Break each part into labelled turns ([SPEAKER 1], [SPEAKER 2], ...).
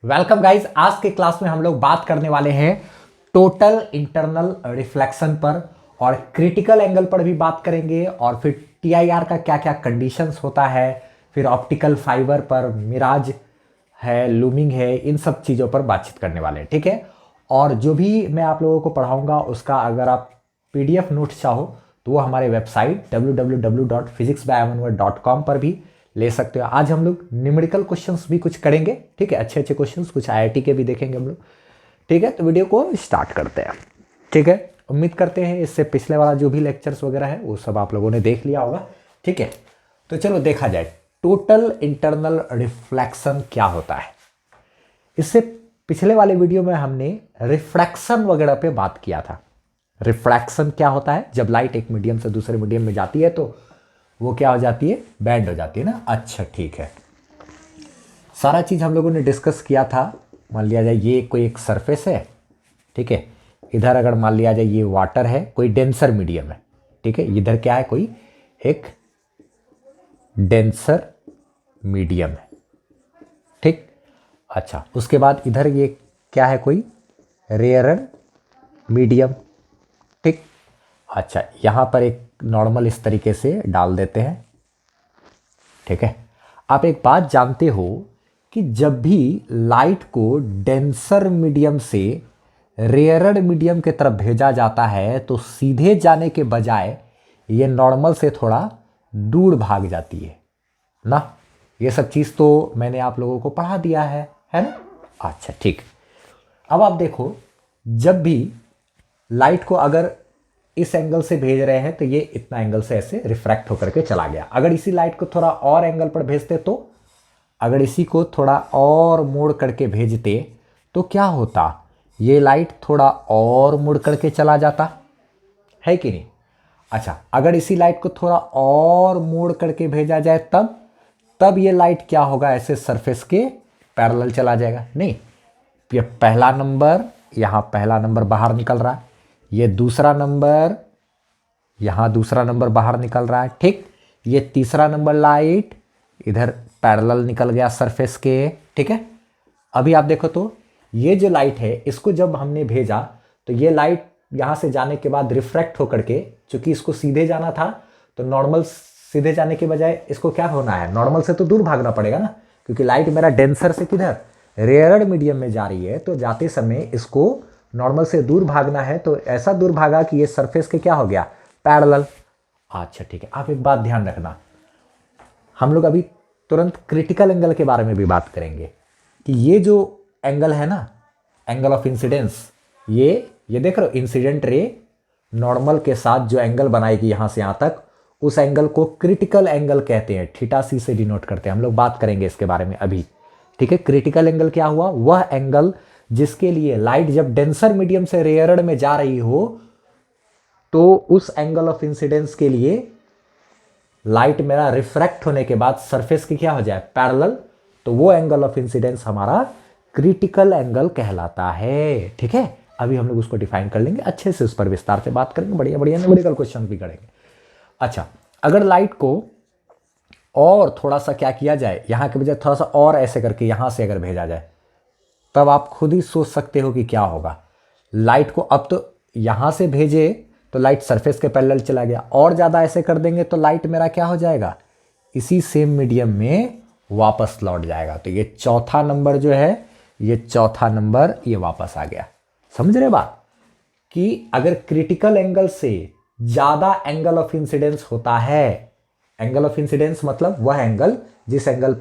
[SPEAKER 1] Welcome guys. आज के class में हम लोग बात करने वाले हैं टोटल इंटरनल रिफ्लेक्शन पर और क्रिटिकल एंगल पर भी बात करेंगे और फिर टीआईआर का क्या क्या कंडीशंस होता है, फिर ऑप्टिकल फाइबर पर मिराज है, लूमिंग है, इन सब चीज़ों पर बातचीत करने वाले हैं। ठीक है। और जो भी मैं आप लोगों को पढ़ाऊंगा उसका अगर आप पीडीएफ नोट्स चाहो तो वो हमारे वेबसाइट www.physicsbyamanwar.com पर भी ले सकते हो। आज हम लोग न्यूमेरिकल क्वेश्चंस भी कुछ करेंगे। ठीक है, अच्छे अच्छे क्वेश्चंस कुछ आईआईटी के भी देखेंगे हम लोग। ठीक है, तो वीडियो को स्टार्ट करते हैं। ठीक है, उम्मीद करते हैं इससे पिछले वाला जो भी लेक्चर्स वगैरह है वो सब आप लोगों ने देख लिया होगा। ठीक है, तो चलो देखा जाए टोटल इंटरनल रिफ्लेक्शन क्या होता है। इससे पिछले वाले वीडियो में हमने रिफ्रैक्शन वगैरह पे बात किया था। रिफ्रैक्शन क्या होता है, जब लाइट एक मीडियम से दूसरे मीडियम में जाती है तो वो क्या हो जाती है, बैंड हो जाती है ना। अच्छा ठीक है, सारा चीज हम लोगों ने डिस्कस किया था। मान लिया जाए ये कोई एक सरफेस है, ठीक है। इधर अगर मान लिया जाए ये वाटर है, कोई डेंसर मीडियम है, ठीक है। इधर क्या है, कोई एक डेंसर मीडियम है, ठीक। अच्छा, उसके बाद इधर ये क्या है, कोई रेयर मीडियम, ठीक। अच्छा, यहां पर एक नॉर्मल इस तरीके से डाल देते हैं, ठीक है। आप एक बात जानते हो कि जब भी लाइट को डेंसर मीडियम से रेयरड मीडियम की तरफ भेजा जाता है तो सीधे जाने के बजाय ये नॉर्मल से थोड़ा दूर भाग जाती है ना। ये सब चीज़ तो मैंने आप लोगों को पढ़ा दिया है ना। अच्छा ठीक, अब आप देखो, जब भी लाइट को अगर इस एंगल से भेज रहे हैं तो ये इतना एंगल से ऐसे रिफ्रैक्ट होकर के चला गया। अगर इसी लाइट को थोड़ा और एंगल पर भेजते तो, अगर इसी को थोड़ा और मोड़ करके भेजते तो क्या होता, ये लाइट थोड़ा और मुड़ करके चला जाता है कि नहीं। अच्छा, अगर इसी लाइट को थोड़ा और मोड़ करके भेजा जाए तब ये लाइट क्या होगा, ऐसे सरफेस के पैरेलल चला जाएगा। नहीं, ये पहला नंबर, यहाँ पहला नंबर बाहर निकल रहा है, ये दूसरा नंबर, यहाँ दूसरा नंबर बाहर निकल रहा है, ठीक। ये तीसरा नंबर लाइट इधर पैरेलल निकल गया सरफेस के, ठीक है। अभी आप देखो तो ये जो लाइट है इसको जब हमने भेजा तो ये लाइट यहाँ से जाने के बाद रिफ्रैक्ट होकर के, चूंकि इसको सीधे जाना था तो नॉर्मल सीधे जाने के बजाय इसको क्या होना है, नॉर्मल से तो दूर भागना पड़ेगा ना, क्योंकि लाइट मेरा डेंसर से किधर, रेयरड मीडियम में जा रही है। तो जाते समय इसको नॉर्मल से दूर भागना है, तो ऐसा दूर भागा कि ये सरफेस के क्या हो गया, पैरेलल। अच्छा ठीक है, आप एक बात ध्यान रखना, हम लोग अभी तुरंत क्रिटिकल एंगल के बारे में भी बात करेंगे कि ये जो एंगल है ना, एंगल ऑफ इंसिडेंस, ये देख रहे हो, इंसिडेंट रे नॉर्मल के साथ जो एंगल बनाएगी यहां से यहां तक, उस एंगल को क्रिटिकल एंगल कहते हैं, थीटा सी से डिनोट करते हैं। हम लोग बात करेंगे इसके बारे में अभी, ठीक है। क्रिटिकल एंगल क्या हुआ, वह एंगल जिसके लिए लाइट जब डेंसर मीडियम से रेयरड में जा रही हो तो उस एंगल ऑफ इंसिडेंस के लिए लाइट मेरा रिफ्रैक्ट होने के बाद सरफेस की क्या हो जाए, पैरेलल, तो वो एंगल ऑफ इंसिडेंस हमारा क्रिटिकल एंगल कहलाता है। ठीक है, अभी हम लोग उसको डिफाइन कर लेंगे अच्छे से, उस पर विस्तार से बात करेंगे, बढ़िया बढ़िया न्यूमेरिकल क्वेश्चन भी करेंगे। अच्छा, अगर लाइट को और थोड़ा सा क्या किया जाए, यहां के बजाय थोड़ा सा और ऐसे करके यहां से अगर भेजा जाए, तब आप खुद ही सोच सकते हो कि क्या होगा। लाइट को अब तो यहां से भेजे तो लाइट सरफेस के पैरेलल चला गया, और ज्यादा ऐसे कर देंगे तो लाइट मेरा क्या हो जाएगा, इसी सेम मीडियम में वापस लौट जाएगा। तो ये चौथा नंबर जो है, ये चौथा नंबर ये वापस आ गया। समझ रहे बात, कि अगर क्रिटिकल एंगल से ज्यादा एंगल ऑफ इंसिडेंस होता है, एंगल ऑफ इंसिडेंस मतलब वह एंगल जिस एंगल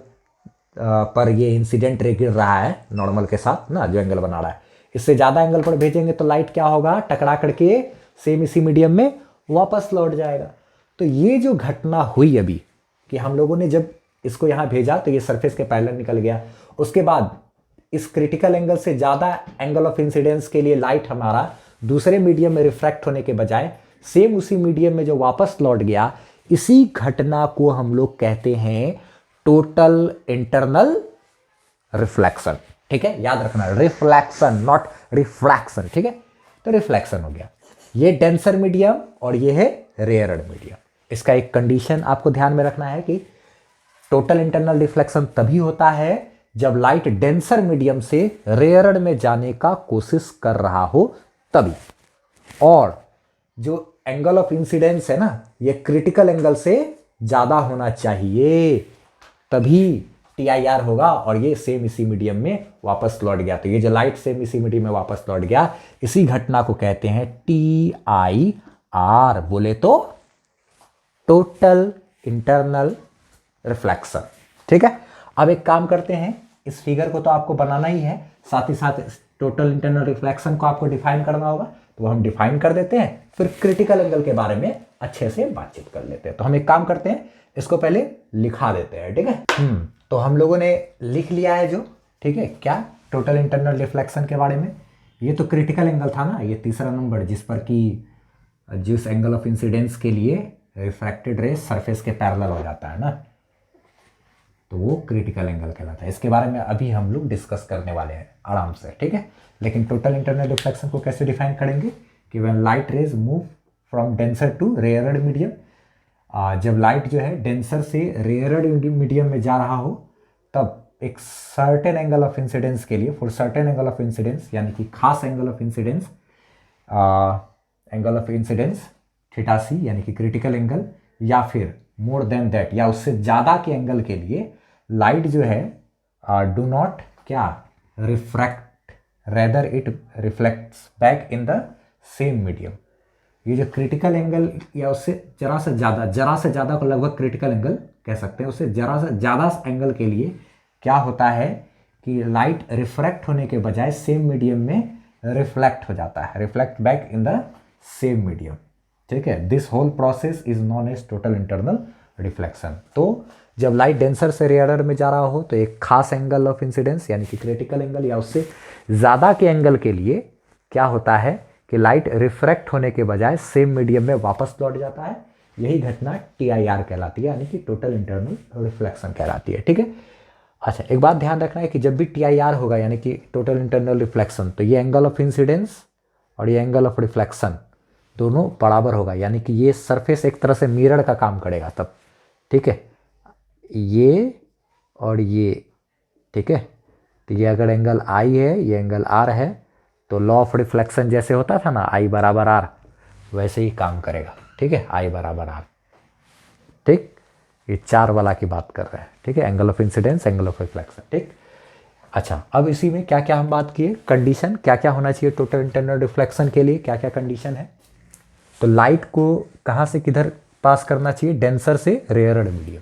[SPEAKER 1] पर ये इंसिडेंट रे गिर रहा है नॉर्मल के साथ ना, जो एंगल बना रहा है, इससे ज्यादा एंगल पर भेजेंगे तो लाइट क्या होगा, टकरा करके सेम इसी मीडियम में वापस लौट जाएगा। तो ये जो घटना हुई अभी, कि हम लोगों ने जब इसको यहां भेजा तो ये सरफेस के पैरेलल निकल गया, उसके बाद इस क्रिटिकल एंगल से ज्यादा एंगल ऑफ इंसिडेंस के लिए लाइट हमारा दूसरे मीडियम में रिफ्रैक्ट होने के बजाय सेम उसी मीडियम में जो वापस लौट गया, इसी घटना को हम लोग कहते हैं टोटल इंटरनल रिफ्लेक्शन। ठीक है, याद रखना, रिफ्लेक्शन नॉट रिफ्रैक्शन, ठीक है। तो रिफ्लेक्शन हो गया, ये डेंसर मीडियम और ये है रेयरड मीडियम। इसका एक कंडीशन आपको ध्यान में रखना है कि टोटल इंटरनल रिफ्लेक्शन तभी होता है जब लाइट डेंसर मीडियम से रेयरड में जाने का कोशिश कर रहा हो तभी। और जो एंगल ऑफ इंसिडेंस है ना, ये क्रिटिकल एंगल से ज़्यादा होना चाहिए, तभी TIR होगा और ये सेम इसी मीडियम में वापस लौट गया। तो ये जो लाइट सेम इसी मीडियम में वापस लौट गया, इसी घटना को कहते हैं TIR। बोले तो टोटल इंटरनल रिफ्लेक्शन। ठीक है, अब एक काम करते हैं, इस फिगर को तो आपको बनाना ही है, साथ ही साथ टोटल इंटरनल रिफ्लेक्शन को आपको डिफाइन करना होगा, तो हम डिफाइन कर देते हैं, फिर क्रिटिकल एंगल के बारे में अच्छे से बातचीत कर लेते हैं। तो हम एक काम करते हैं, इसको पहले लिखा देते हैं। ठीक है, तो हम लोगों ने लिख लिया है जो, ठीक है, क्या टोटल इंटरनल रिफ्लेक्शन के बारे में। ये तो क्रिटिकल एंगल था ना, ये तीसरा नंबर, जिस पर कि जिस एंगल ऑफ इंसिडेंस के लिए रिफ्रैक्टेड रे सरफेस के पैरेलल हो जाता है ना, तो वो क्रिटिकल एंगल कहलाता है। इसके बारे में अभी हम लोग डिस्कस करने वाले हैं आराम से। ठीक है, लेकिन टोटल इंटरनल रिफ्लेक्शन को कैसे डिफाइन करेंगे कि when light rays move from denser to rarer medium, जब लाइट जो है डेंसर से रेयरड मीडियम में जा रहा हो, तब एक सर्टेन एंगल ऑफ इंसिडेंस के लिए, for certain angle of incidence, यानी कि खास angle of incidence, angle of incidence theta C यानी कि क्रिटिकल एंगल, या फिर मोर देन दैट या उससे ज़्यादा के एंगल के लिए लाइट जो है डू नॉट क्या refract, rather it reflects back in the same medium. ये जो क्रिटिकल एंगल या उससे जरा से ज़्यादा को लगभग क्रिटिकल एंगल कह सकते हैं, उससे जरा से ज़्यादा एंगल के लिए क्या होता है कि लाइट रिफ्रैक्ट होने के बजाय सेम मीडियम में रिफ्लेक्ट हो जाता है, reflect back in the same medium. ठीक है, this whole process is known as total internal reflection. तो जब लाइट डेंसर से रेयरर में जा रहा हो, तो एक खास एंगल ऑफ इंसिडेंस यानी कि क्रिटिकल एंगल या उससे ज़्यादा के एंगल के लिए क्या होता है कि लाइट रिफ्रैक्ट होने के बजाय सेम मीडियम में वापस लौट जाता है। यही घटना TIR कहलाती है, यानी कि टोटल इंटरनल रिफ्लेक्शन कहलाती है। ठीक है, अच्छा एक बात ध्यान रखना है कि जब भी TIR होगा यानी कि टोटल इंटरनल रिफ्लेक्शन, तो ये एंगल ऑफ इंसिडेंस और ये एंगल ऑफ रिफ्लेक्शन दोनों बराबर होगा, यानी कि ये सरफेस एक तरह से मिरर का काम करेगा तब। ठीक है, ये और ये, ठीक है, तो ये अगर एंगल I है, ये एंगल R है, तो लॉ ऑफ रिफ्लेक्शन जैसे होता था ना I बराबर R, वैसे ही काम करेगा। ठीक है, I बराबर R। ठीक, ये 4 वाला की बात कर रहे हैं। ठीक है, angle of incidence, angle of reflection. ठीक, अच्छा अब इसी में क्या क्या हम बात किए, कंडीशन क्या क्या होना चाहिए टोटल इंटरनल रिफ्लेक्शन के लिए, क्या क्या कंडीशन है। तो लाइट को कहाँ से किधर पास करना चाहिए, डेंसर से रेयरड मीडियम।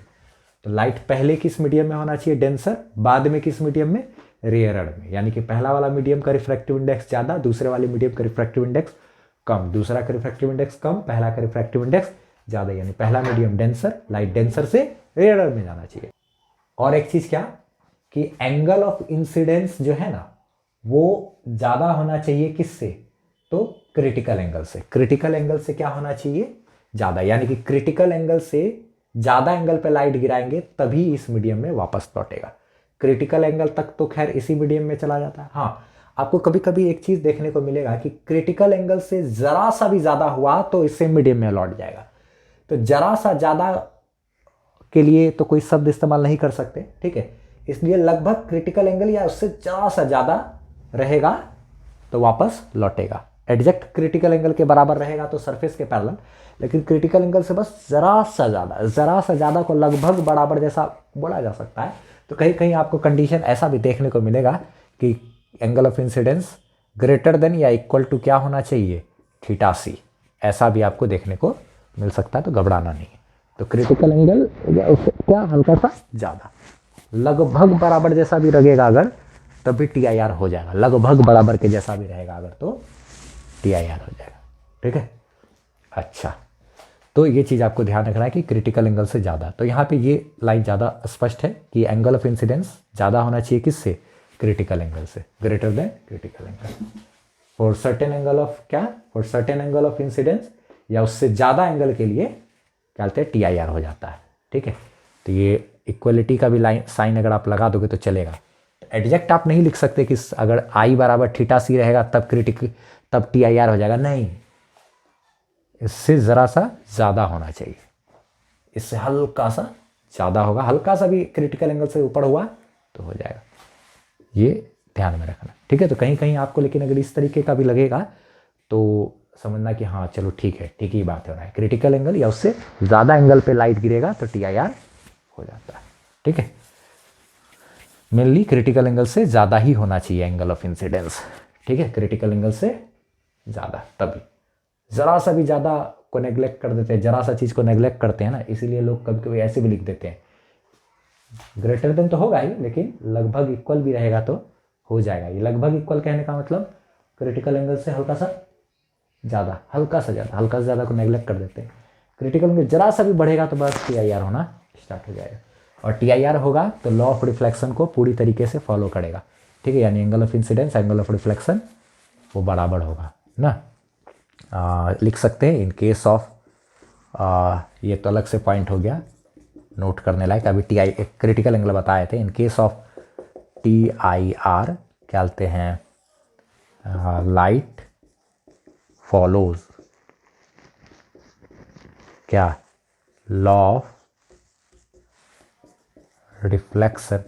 [SPEAKER 1] तो लाइट पहले किस मीडियम में होना चाहिए, डेंसर, बाद में किस मीडियम में, रेयरड में। यानी कि पहला वाला मीडियम का रिफ्रैक्टिव इंडेक्स ज़्यादा, दूसरे वाले मीडियम का रिफ्रैक्टिव इंडेक्स कम, दूसरा का रिफ्रैक्टिव इंडेक्स कम, पहला का रिफ्रैक्टिव इंडेक्स ज़्यादा, यानी पहला मीडियम डेंसर, लाइट डेंसर से रेयरड में जाना चाहिए। और एक चीज़ क्या कि एंगल ऑफ इंसिडेंस जो है ना, वो ज़्यादा होना चाहिए किससे, तो क्रिटिकल एंगल से। क्रिटिकल एंगल से क्या होना चाहिए, ज़्यादा, यानी कि क्रिटिकल एंगल से ज़्यादा एंगल पे लाइट गिराएंगे तभी इस मीडियम में वापस लौटेगा। क्रिटिकल एंगल तक तो खैर इसी मीडियम में चला जाता है। हाँ, आपको कभी कभी एक चीज़ देखने को मिलेगा कि क्रिटिकल एंगल से ज़रा सा भी ज़्यादा हुआ तो इससे मीडियम में लौट जाएगा। तो ज़रा सा ज़्यादा के लिए तो कोई शब्द इस्तेमाल नहीं कर सकते। ठीक है, इसलिए लगभग क्रिटिकल एंगल या उससे ज़रा सा ज़्यादा रहेगा तो वापस लौटेगा। एग्जैक्ट क्रिटिकल एंगल के बराबर रहेगा तो सरफेस के पैरेलल, लेकिन क्रिटिकल एंगल से बस ज़रा सा ज़्यादा को लगभग बराबर जैसा बोला जा सकता है। तो कहीं कहीं आपको कंडीशन ऐसा भी देखने को मिलेगा कि angle of incidence greater than या इक्वल टू क्या होना चाहिए, थीटा सी, ऐसा भी आपको देखने को मिल सकता है, तो घबराना नहीं है। तो क्रिटिकल एंगल क्या हल्का सा ज़्यादा, लगभग बराबर जैसा भी लगेगा अगर, तब भी TIR हो जाएगा। लगभग बराबर के जैसा भी रहेगा अगर, तो TIR हो जाएगा। ठीक है, अच्छा तो ये चीज़ आपको ध्यान रखना है कि क्रिटिकल एंगल से ज़्यादा। तो यहाँ पे ये लाइन ज़्यादा स्पष्ट है कि एंगल ऑफ इंसिडेंस ज़्यादा होना चाहिए किससे, क्रिटिकल एंगल से, greater than critical angle. For certain angle of क्या, for certain angle of incidence या उससे ज़्यादा एंगल के लिए क्या कहते हैं, TIR हो जाता है। ठीक है, तो ये इक्वलिटी का भी लाइन साइन अगर आप लगा दोगे तो चलेगा। एग्जैक्ट आप नहीं लिख सकते कि अगर I बराबर थीटा सी रहेगा तब TIR हो जाएगा, नहीं, इससे ज़रा सा ज़्यादा होना चाहिए, इससे हल्का सा ज़्यादा होगा, हल्का सा भी क्रिटिकल एंगल से ऊपर हुआ तो हो जाएगा। ये ध्यान में रखना, ठीक है। तो कहीं कहीं आपको लेकिन अगर इस तरीके का भी लगेगा तो समझना कि हाँ चलो ठीक है, ठीक ही बात हो रहा है, क्रिटिकल एंगल या उससे ज़्यादा एंगल पे लाइट गिरेगा तो TIR हो जाता है, ठीक है। मेनली क्रिटिकल एंगल से ज़्यादा ही होना चाहिए एंगल ऑफ इंसिडेंस, ठीक है, क्रिटिकल एंगल से ज़्यादा। तभी ज़रा सा भी ज़्यादा को नेग्लेक्ट कर देते हैं, ज़रा सा चीज़ को नेग्लेक्ट करते हैं ना, इसीलिए लोग कभी कभी ऐसे भी लिख देते हैं, ग्रेटर देन तो होगा ही लेकिन लगभग इक्वल भी रहेगा तो हो जाएगा। ये लगभग इक्वल कहने का मतलब क्रिटिकल एंगल से हल्का सा ज़्यादा, हल्का सा ज़्यादा, हल्का से ज़्यादा को नेग्लेक्ट कर देते हैं। क्रिटिकल एंगल ज़रा सा भी बढ़ेगा तो बस TIR होना स्टार्ट हो जाएगा, और TIR होगा तो लॉ ऑफ रिफ्लेक्शन को पूरी तरीके से फॉलो करेगा, ठीक है। यानी angle of incidence angle of reflection वो बराबर होगा ना। लिख सकते हैं इन केस ऑफ, ये तो अलग से पॉइंट हो गया नोट करने लायक। अभी एक क्रिटिकल एंगल बताए थे, इन केस ऑफ TIR क्या बोलते हैं, लाइट फॉलोज क्या, लॉ ऑफ रिफ्लेक्शन।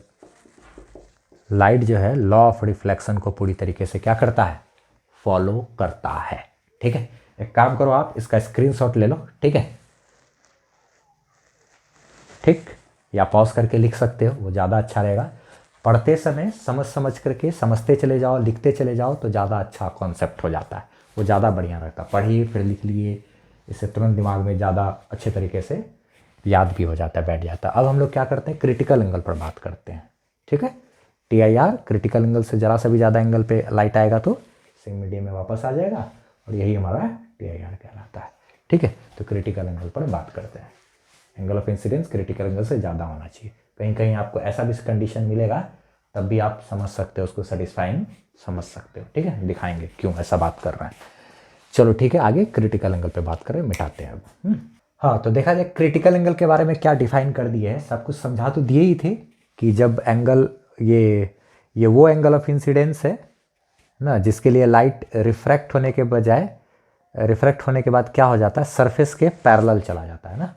[SPEAKER 1] लाइट जो है लॉ ऑफ रिफ्लेक्शन को पूरी तरीके से क्या करता है, फॉलो करता है, ठीक है। एक काम करो आप इसका स्क्रीनशॉट ले लो, ठीक है, ठीक, या पॉज करके लिख सकते हो, वो ज़्यादा अच्छा रहेगा। पढ़ते समय समझ समझ करके समझते चले जाओ, लिखते चले जाओ तो ज़्यादा अच्छा कॉन्सेप्ट हो जाता है, वो ज़्यादा बढ़िया रहता है। पढ़िए फिर लिख लिए, इससे तुरंत दिमाग में ज़्यादा अच्छे तरीके से याद भी हो जाता है, बैठ जाता है। अब हम लोग क्या करते हैं, क्रिटिकल एंगल पर बात करते हैं, ठीक है। TIR क्रिटिकल एंगल से ज़रा सा भी ज़्यादा एंगल पे लाइट आएगा तो सेम मीडियम में वापस आ जाएगा, और यही हमारा TIR कहलाता है, ठीक है। तो क्रिटिकल एंगल पर बात करते हैं, angle of incidence critical angle से ज़्यादा होना चाहिए। कहीं कहीं आपको ऐसा भी कंडीशन मिलेगा तब भी आप समझ सकते हो, उसको सेटिस्फाइंग समझ सकते हो, ठीक है। दिखाएंगे क्यों ऐसा बात कर रहे हैं। चलो ठीक है, आगे क्रिटिकल एंगल पे बात करें, मिटाते हैं अब। हाँ, तो देखा जाए क्रिटिकल एंगल के बारे में क्या डिफाइन कर दिए है, सब कुछ समझा तो दिए ही थे कि जब एंगल ये वो एंगल ऑफ इंसिडेंस है ना जिसके लिए लाइट रिफ्रैक्ट होने के बजाय, रिफ्रैक्ट होने के बाद क्या हो जाता है, सरफेस के पैरेलल चला जाता है ना,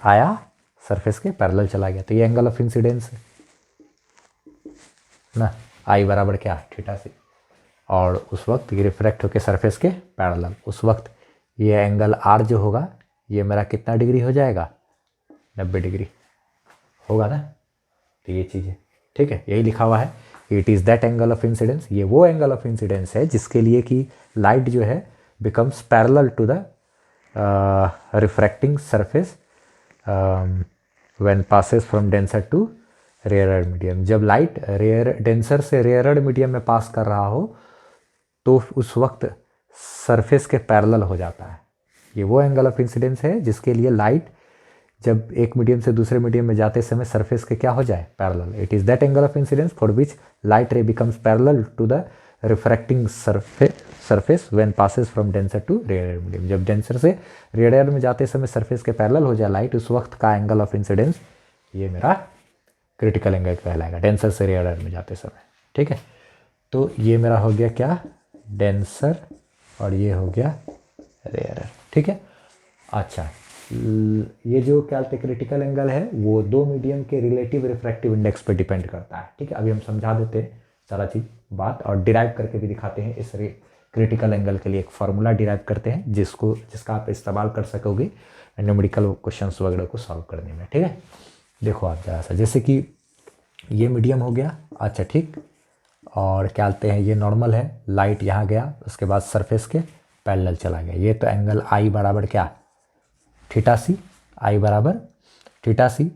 [SPEAKER 1] आया सरफेस के पैरेलल चला गया, तो ये एंगल ऑफ इंसिडेंस है ना, आई बराबर क्या, थीटा से, और उस वक्त ये रिफ्रैक्ट होकर सरफेस के पैरेलल, उस वक्त ये एंगल आर जो होगा ये मेरा कितना डिग्री हो जाएगा, 90 डिग्री होगा ना। तो ये चीज़ है, ठीक है, यही लिखा हुआ है, it is that angle of incidence, ये वो एंगल ऑफ इंसिडेंस है जिसके लिए कि लाइट जो है becomes parallel to the refracting surface when passes from denser to rarer medium. जब लाइट डेंसर से रेयरर मीडियम में पास कर रहा हो तो उस वक्त सरफेस के पैरेलल हो जाता है। ये वो एंगल ऑफ इंसिडेंस है जिसके लिए लाइट जब एक मीडियम से दूसरे मीडियम में जाते समय सरफेस के क्या हो जाए, parallel. It is that angle of incidence for which light ray becomes parallel to the refracting surface when passes from denser to rarer medium. जब डेंसर से रेयरर में जाते समय सरफेस के पैरेलल हो जाए लाइट, उस वक्त का एंगल ऑफ इंसिडेंस ये मेरा क्रिटिकल एंगल कहलाएगा, डेंसर से रेयरर में जाते समय, ठीक है। तो ये मेरा हो गया क्या, डेंसर, और ये हो गया रेयरर, ठीक है। अच्छा, ये जो क्या बोलते क्रिटिकल एंगल है वो दो मीडियम के रिलेटिव रिफ्रैक्टिव इंडेक्स पे डिपेंड करता है, ठीक है। अभी हम समझा देते हैं सारा चीज़ बात, और डिराइव करके भी दिखाते हैं। इस क्रिटिकल एंगल के लिए एक फार्मूला डिराइव करते हैं जिसका आप इस्तेमाल कर सकोगे न्यूमेरिकल क्वेश्चंस वगैरह को सॉल्व करने में, ठीक है। देखो आप जरा सा, जैसे कि ये मीडियम हो गया, अच्छा ठीक, और क्या बोलते हैं ये नॉर्मल है, लाइट यहाँ गया, उसके बाद सरफेस के पैरेलल चला गया, ये तो एंगल आई बराबर क्या, थीटा सी, आई बराबर थीटा सी,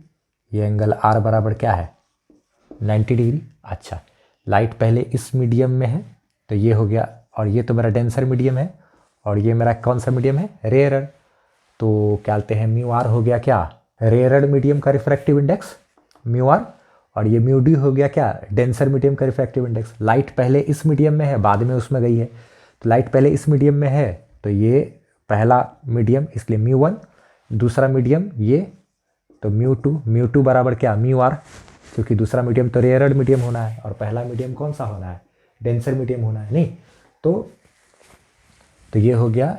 [SPEAKER 1] ये एंगल आर बराबर क्या है, 90 डिग्री। अच्छा, लाइट पहले इस मीडियम में है तो ये हो गया, और ये तो मेरा डेंसर मीडियम है, और ये मेरा कौन सा मीडियम है, रेयरर। तो क्या बोलते हैं म्यू आर हो गया क्या, रेयरर मीडियम का रिफ्रैक्टिव इंडेक्स म्यू आर, और ये म्यू डी हो गया क्या, डेंसर मीडियम का रिफ्रैक्टिव इंडेक्स। लाइट पहले इस मीडियम में है, बाद में उसमें गई है, तो लाइट पहले इस मीडियम में है तो ये पहला मीडियम इसलिए म्यू वन, दूसरा मीडियम ये तो म्यू टू बराबर क्या, म्यू आर, क्योंकि दूसरा मीडियम तो रेयरर मीडियम होना है और पहला मीडियम कौन सा होना है, डेंसर मीडियम होना है, नहीं तो ये हो गया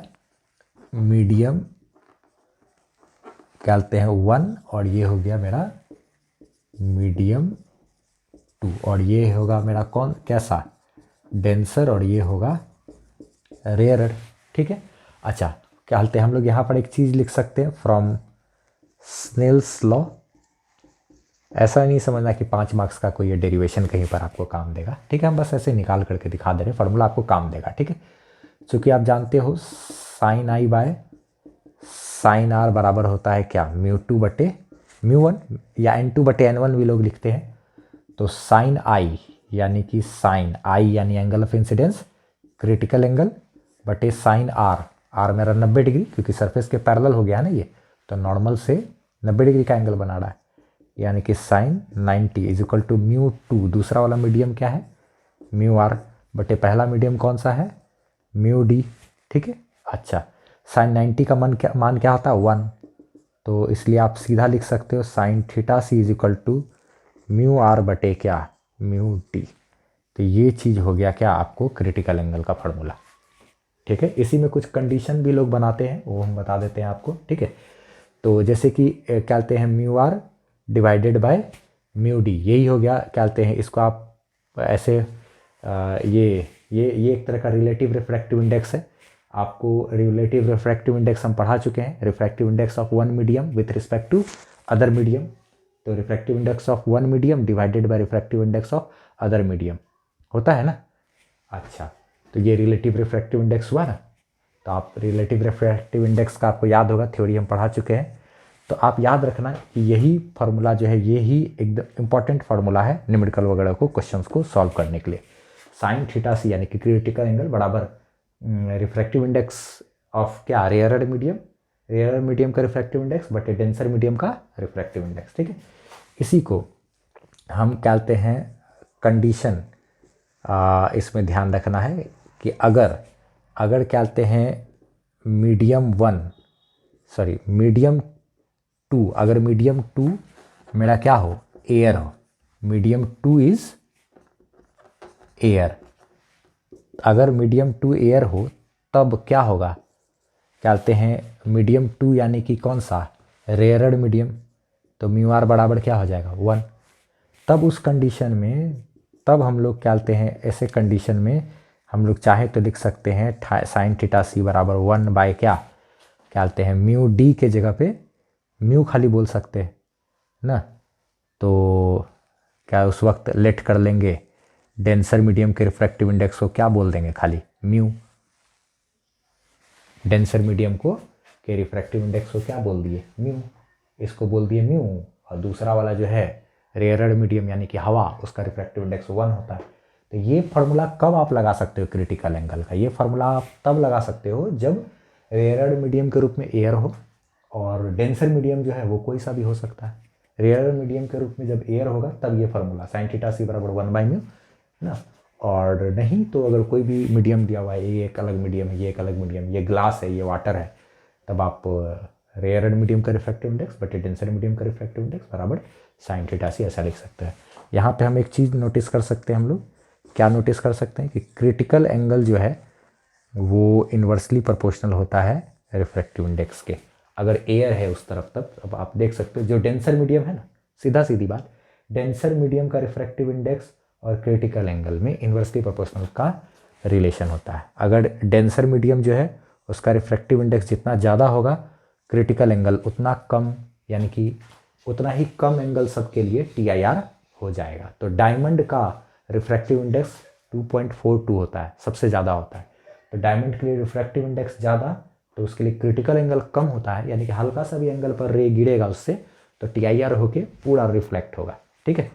[SPEAKER 1] मीडियम क्या बोलते हैं वन, और ये हो गया मेरा मीडियम टू, और ये होगा मेरा कौन कैसा डेंसर, और ये होगा रेयरर। ठीक है। अच्छा, क्या हालते हैं हम लोग यहाँ पर एक चीज़ लिख सकते हैं फ्रॉम स्नेल्स लॉ। ऐसा नहीं समझना कि 5 मार्क्स का कोई ये डेरिवेशन कहीं पर आपको काम देगा। ठीक है, हम बस ऐसे निकाल करके दिखा दे रहे हैं, फार्मूला आपको काम देगा। ठीक है, चूँकि आप जानते हो sine i by sine r बराबर होता है क्या, म्यू टू बटे म्यू वन, या एन टू बटे एन वन भी लोग लिखते हैं। तो साइन आई यानी कि साइन आई यानी angle of incidence, critical angle, बटे साइन आर, आर मेरा 90 डिग्री क्योंकि सरफेस के पैरेलल हो गया ना ये, तो नॉर्मल से 90 डिग्री का एंगल बना रहा है, यानी कि sine 90 is equal to mu two, दूसरा वाला मीडियम क्या है म्यू आर, बटे पहला मीडियम कौन सा है म्यू डी। ठीक है। अच्छा, साइन 90 का मान क्या होता है 1, तो इसलिए आप सीधा लिख सकते हो sine theta C is equal to mu R बटे क्या म्यू डी। तो ये चीज़ हो गया क्या आपको क्रिटिकल एंगल का फार्मूला। ठीक है, इसी में कुछ कंडीशन भी लोग बनाते हैं, वो हम बता देते हैं आपको। ठीक है, तो जैसे कि क्या कहते हैं mu R divided by mu D, यही हो गया क्या कहते हैं इसको आप ऐसे ये एक तरह का रिलेटिव रिफ्रैक्टिव इंडेक्स है। आपको रिलेटिव रिफ्रैक्टिव इंडेक्स हम पढ़ा चुके हैं, refractive index of one medium with respect to other medium. तो refractive index of one medium divided by refractive index of other medium होता है ना। अच्छा, तो ये रिलेटिव रिफ्रैक्टिव इंडेक्स हुआ ना। तो आप रिलेटिव रिफ्रैक्टिव इंडेक्स का आपको याद होगा, थ्योरी हम पढ़ा चुके हैं। तो आप याद रखना कि यही फार्मूला जो है यही एकदम इंपॉर्टेंट फार्मूला है न्यूमेरिकल वगैरह को क्वेश्चंस को सॉल्व करने के लिए। साइन थीटा सी यानी कि क्रिटिकल एंगल बराबर रिफ्रैक्टिव इंडेक्स ऑफ क्या रेयरर मीडियम, रेयरर मीडियम का रिफ्रैक्टिव इंडेक्स बटे डेंसर मीडियम का रिफ्रैक्टिव इंडेक्स। ठीक है, इसी को हम कहते हैं कंडीशन। इसमें ध्यान रखना है कि अगर क्या कहते हैं मीडियम टू, अगर मीडियम टू मेरा क्या हो एयर हो, मीडियम टू इज एयर, अगर मीडियम टू एयर हो तब क्या होगा क्या कहते हैं मीडियम टू यानी कि कौन सा रेयरड मीडियम, तो म्यू आर बराबर क्या हो जाएगा 1। तब उस कंडीशन में तब हम लोग क्या कहते हैं ऐसे कंडीशन में हम लोग चाहे तो लिख सकते हैं साइन थीटा सी बराबर 1 बाय क्या कहते हैं म्यू डी के जगह पे म्यू खाली बोल सकते हैं ना। तो क्या उस वक्त लेट कर लेंगे डेंसर मीडियम के रिफ्रैक्टिव इंडेक्स को क्या बोल देंगे खाली म्यू, डेंसर मीडियम को के रिफ्रैक्टिव इंडेक्स को क्या बोल दिए म्यू, इसको बोल दिए म्यू, और दूसरा वाला जो है रेयरड मीडियम यानी कि हवा उसका रिफ्रैक्टिव इंडेक्स 1 होता है। तो ये फार्मूला कब आप लगा सकते हो क्रिटिकल एंगल का, ये फार्मूला आप तब लगा सकते हो जब रेयरड मीडियम के रूप में एयर हो, और डेंसर मीडियम जो है वो कोई सा भी हो सकता है। रेयरड मीडियम के रूप में जब एयर होगा तब ये फार्मूला साइन थीटा सी बराबर 1 बाई म्यू ना, और नहीं तो अगर कोई भी मीडियम दिया हुआ है, ये एक अलग मीडियम है, ये एक अलग मीडियम, ये ग्लास है, ये वाटर है, तब आप रेयरड मीडियम का रिफ्रैक्टिव इंडेक्स बटे डेंसर मीडियम का रिफ्रैक्टिव इंडेक्स बराबर साइन थीटा सी ऐसा लिख सकते हैं। यहाँ पे हम एक चीज़ नोटिस कर सकते हैं, हम लोग क्या नोटिस कर सकते हैं कि क्रिटिकल एंगल जो है वो इन्वर्सली प्रोपोर्शनल होता है रिफ्रैक्टिव इंडेक्स के, अगर एयर है उस तरफ तब। अब आप देख सकते हो जो डेंसर मीडियम है ना, सीधी बात, डेंसर मीडियम का रिफ्रैक्टिव इंडेक्स और क्रिटिकल एंगल में इन्वर्सली प्रोपोर्शनल का रिलेशन होता है। अगर डेंसर मीडियम जो है उसका रिफ्रैक्टिव इंडेक्स जितना ज़्यादा होगा क्रिटिकल एंगल उतना कम, यानी कि उतना ही कम एंगल सबके लिए TIR हो जाएगा। तो डायमंड का रिफ्रैक्टिव इंडेक्स 2.42 होता है, सबसे ज़्यादा होता है। तो डायमंड के लिए रिफ्रैक्टिव इंडेक्स ज़्यादा, तो उसके लिए क्रिटिकल एंगल कम होता है, यानी कि हल्का सा भी एंगल पर रे गिरेगा उससे तो TIR होके पूरा रिफ्लेक्ट होगा। ठीक है,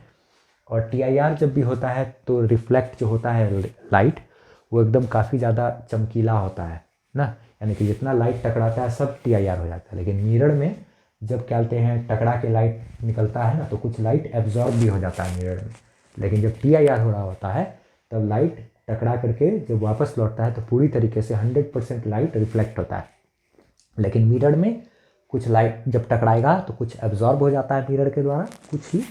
[SPEAKER 1] और TIR जब भी होता है तो रिफ्लेक्ट जो होता है लाइट वो एकदम काफ़ी ज़्यादा चमकीला होता है ना, यानी कि जितना लाइट टकराता है सब TIR हो जाता है। लेकिन मिरर में जब क्या कहते हैं टकरा के लाइट निकलता है ना, तो कुछ लाइट एब्जॉर्ब भी हो जाता है मिरर में, लेकिन जब TIR हो रहा होता है तब लाइट टकरा करके जब वापस लौटता है तो पूरी तरीके से 100% लाइट रिफ्लेक्ट होता है। लेकिन मिरर में कुछ लाइट जब टकराएगा तो कुछ एब्जॉर्ब हो जाता है मिरर के द्वारा, कुछ ही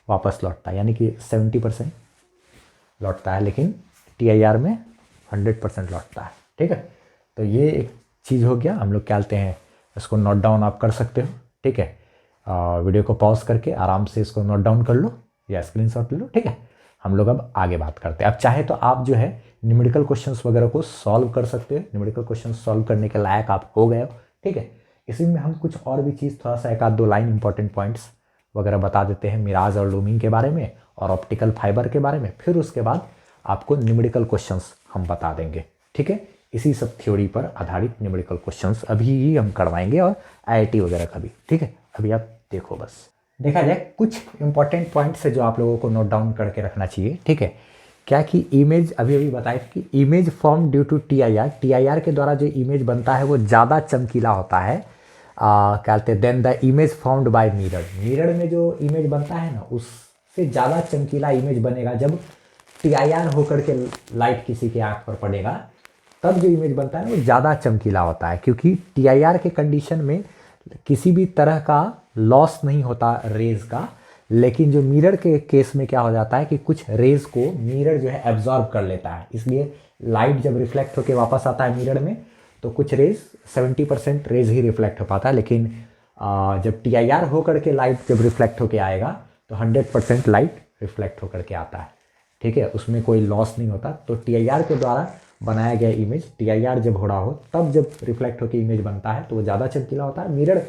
[SPEAKER 1] वापस लौटता है, यानी कि 70% लौटता है, लेकिन TIR में 100% लौटता है। ठीक है, तो ये एक चीज़ हो गया। हम लोग क्या कहते हैं इसको नोट डाउन आप कर सकते हो। ठीक है, वीडियो को पॉज करके आराम से इसको नोट डाउन कर लो या स्क्रीनशॉट ले लो। ठीक है, हम लोग अब आगे बात करते हैं। अब चाहे तो आप जो है न्यूमेरिकल क्वेश्चंस वगैरह को सॉल्व कर सकते हो, न्यूमेरिकल क्वेश्चन सॉल्व करने के लायक आप हो गए हो, ठीक है। इसी में हम कुछ और भी चीज़ थोड़ा सा एक आध दो लाइन इंपॉर्टेंट पॉइंट्स वगैरह बता देते हैं मिराज और लूमिंग के बारे में और ऑप्टिकल फाइबर के बारे में, फिर उसके बाद आपको न्यूमेरिकल क्वेश्चंस हम बता देंगे, ठीक है। इसी सब थ्योरी पर आधारित न्यूमेरिकल क्वेश्चंस अभी ही हम करवाएंगे और आईआईटी वगैरह का भी, ठीक है। अभी आप देखो, बस देखा जाए कुछ इंपॉर्टेंट पॉइंट्स है जो आप लोगों को नोट डाउन करके रखना चाहिए, ठीक है। क्या कि इमेज अभी बताया कि image form due to TIR के द्वारा जो इमेज बनता है वो ज़्यादा चमकीला होता है, कहते हैं then the image formed by mirror में जो इमेज बनता है ना उससे ज़्यादा चमकीला इमेज बनेगा जब टीआईआर होकर के लाइट किसी के आँख पर पड़ेगा, तब जो इमेज बनता है वो ज़्यादा चमकीला होता है, क्योंकि टीआईआर के कंडीशन में किसी भी तरह का लॉस नहीं होता रेज का। लेकिन जो मिरर के केस में क्या हो जाता है कि कुछ रेज को मिरर जो है एब्जॉर्ब कर लेता है, इसलिए लाइट जब रिफ्लेक्ट होकर वापस आता है मिरर में तो कुछ रेज 70% रेज ही रिफ्लेक्ट हो पाता है, लेकिन जब टीआईआर होकर के लाइट जब रिफ्लेक्ट होकर आएगा तो 100% लाइट रिफ्लेक्ट होकर के आता है, ठीक है। उसमें कोई लॉस नहीं होता। तो टीआईआर के द्वारा बनाया गया इमेज टीआईआर जब हो रहा हो तब जब रिफ्लेक्ट होकर इमेज बनता है तो वो ज़्यादा चमकीला होता है। मिरर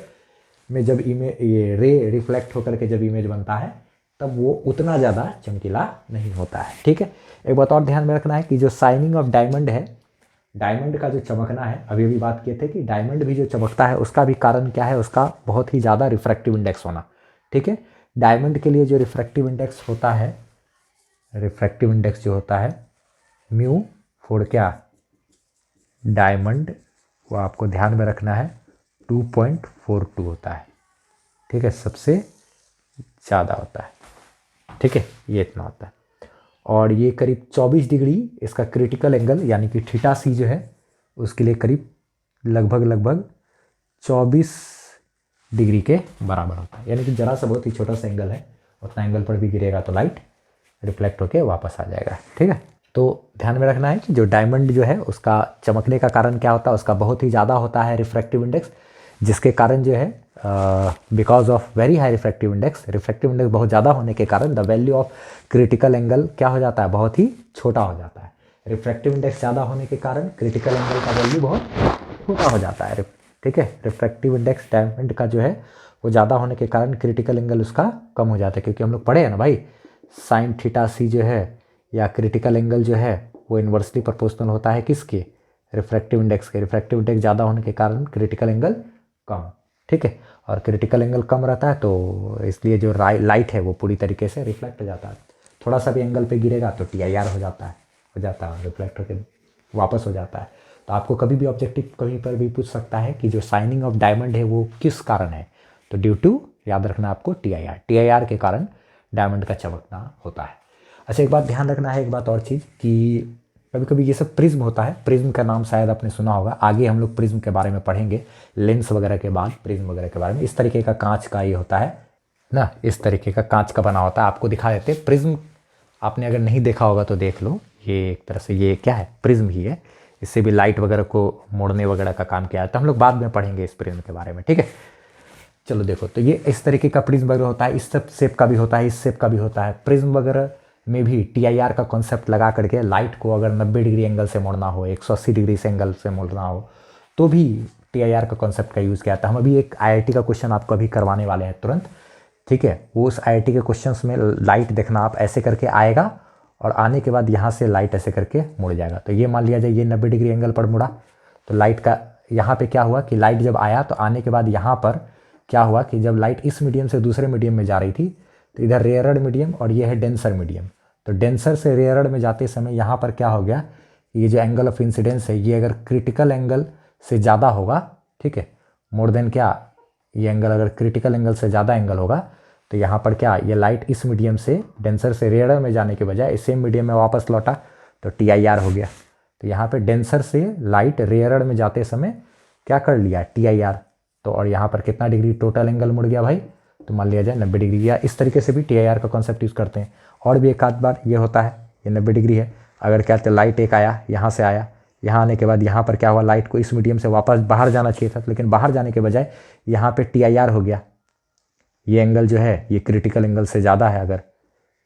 [SPEAKER 1] में जब ये रे रिफ्लेक्ट होकर के जब इमेज बनता है तब वो उतना ज़्यादा चमकीला नहीं होता है, ठीक है। एक बात और ध्यान में रखना है कि जो शाइनिंग ऑफ डायमंड है, डायमंड का जो चमकना है, अभी बात किए थे कि डायमंड भी जो चमकता है उसका भी कारण क्या है, उसका बहुत ही ज़्यादा रिफ्रैक्टिव इंडेक्स होना, ठीक है। डायमंड के लिए जो रिफ्रैक्टिव इंडेक्स होता है, रिफ्रैक्टिव इंडेक्स जो होता है म्यू फॉर क्या डायमंड, वो आपको ध्यान में रखना है 2.42 होता है, ठीक है, सबसे ज़्यादा होता है, ठीक है, ये इतना होता है। और ये करीब 24 डिग्री इसका क्रिटिकल एंगल यानी कि थीटा सी जो है उसके लिए करीब लगभग 24 डिग्री के बराबर होता है, यानी कि जरा सा बहुत ही छोटा सा एंगल है, उतना एंगल पर भी गिरेगा तो लाइट रिफ्लेक्ट होके वापस आ जाएगा, ठीक है। तो ध्यान में रखना है कि जो डायमंड जो है उसका चमकने का कारण क्या होता है, उसका बहुत ही ज़्यादा होता है रिफ्रैक्टिव इंडेक्स, जिसके कारण जो है because of very high refractive index बहुत ज़्यादा होने के कारण the value of critical angle क्या हो जाता है, बहुत ही छोटा हो जाता है। रिफ्रैक्टिव इंडेक्स ज़्यादा होने के कारण क्रिटिकल एंगल का वैल्यू बहुत छोटा हो जाता है, ठीक है। रिफ्रैक्टिव इंडेक्स डायमंड का जो है वो ज़्यादा होने के कारण क्रिटिकल एंगल उसका कम हो जाता है, क्योंकि हम लोग पढ़े हैं ना भाई, साइन थीटा सी जो है या क्रिटिकल एंगल जो है वो इन्वर्सली प्रोपोर्शनल होता है किसके, रिफ्रैक्टिव इंडेक्स के। रिफ्रैक्टिव इंडेक्स ज़्यादा होने के कारण क्रिटिकल एंगल कम, ठीक है। और क्रिटिकल एंगल कम रहता है तो इसलिए जो लाइट है वो पूरी तरीके से रिफ्लेक्ट हो जाता है। थोड़ा सा भी एंगल पे गिरेगा तो टीआईआर हो जाता है रिफ्लेक्ट होकर वापस हो जाता है। तो आपको कभी भी ऑब्जेक्टिव कहीं पर भी पूछ सकता है कि जो शाइनिंग ऑफ डायमंड है वो किस कारण है, तो ड्यू टू, याद रखना आपको टीआईआर के कारण डायमंड का चमकना होता है। अच्छा, एक बात ध्यान रखना है, एक बात और चीज़ कि कभी कभी ये सब प्रिज्म होता है, प्रिज्म का नाम शायद आपने सुना होगा, आगे हम लोग प्रिज्म के बारे में पढ़ेंगे, लेंस वगैरह के बाद प्रिज्म वगैरह के बारे में। इस तरीके का कांच का ये होता है ना, इस तरीके का कांच का बना होता है, आपको दिखा देते हैं। प्रिज्म आपने अगर नहीं देखा होगा तो देख लो, ये एक तरह से ये क्या है, प्रिज्म ही है, इससे भी लाइट वगैरह को मोड़ने वगैरह का काम किया जाता है। हम लोग बाद में पढ़ेंगे इस प्रिज्म के बारे में, ठीक है। चलो देखो, तो ये इस तरीके का प्रिज्म वगैरह होता है, इस शेप का भी होता है, इस शेप का भी होता है। प्रिज्म वगैरह में भी टीआईआर का कॉन्सेप्ट लगा करके लाइट को अगर 90 डिग्री एंगल से मोड़ना हो, 180 डिग्री से एंगल से मोड़ना हो, तो भी टीआईआर का कॉन्सेप्ट का यूज़ किया जाता है। हम अभी एक आईआईटी का क्वेश्चन आपको अभी करवाने वाले हैं तुरंत, ठीक है। वो उस आईआईटी के क्वेश्चंस में लाइट देखना, आप ऐसे करके आएगा और आने के बाद यहाँ से लाइट ऐसे करके मुड़ जाएगा। तो ये मान लिया जाए ये 90 डिग्री एंगल पर मुड़ा, तो लाइट का यहाँ पे क्या हुआ कि लाइट जब आया तो आने के बाद यहाँ पर क्या हुआ कि जब लाइट इस मीडियम से दूसरे मीडियम में जा रही थी तो इधर रेयरड मीडियम और ये है डेंसर मीडियम, तो डेंसर से रेयरड में जाते समय यहाँ पर क्या हो गया, ये जो एंगल ऑफ इंसिडेंस है ये अगर क्रिटिकल एंगल से ज़्यादा होगा, ठीक है, मोर देन क्या, ये एंगल अगर क्रिटिकल एंगल से ज़्यादा एंगल होगा तो यहाँ पर क्या, ये लाइट इस मीडियम से डेंसर से रेयरड में जाने के बजाय इस सेम मीडियम में वापस लौटा तो टीआईआर हो गया। तो यहाँ पे डेंसर से लाइट रेयरड में जाते समय क्या कर लिया, टीआईआर। तो और यहाँ पर कितना डिग्री टोटल एंगल मुड़ गया भाई, तो मान लिया जाए 90 डिग्री। या इस तरीके से भी टीआईआर का कॉन्सेप्ट यूज़ करते हैं। और भी एक आध बार ये होता है, ये 90 डिग्री है, अगर क्या कहते लाइट एक आया, यहाँ से आया, यहाँ आने के बाद यहाँ पर क्या हुआ, लाइट को इस मीडियम से वापस बाहर जाना चाहिए था, लेकिन बाहर जाने के बजाय यहाँ पे टीआईआर हो गया। ये एंगल जो है ये क्रिटिकल एंगल से ज़्यादा है, अगर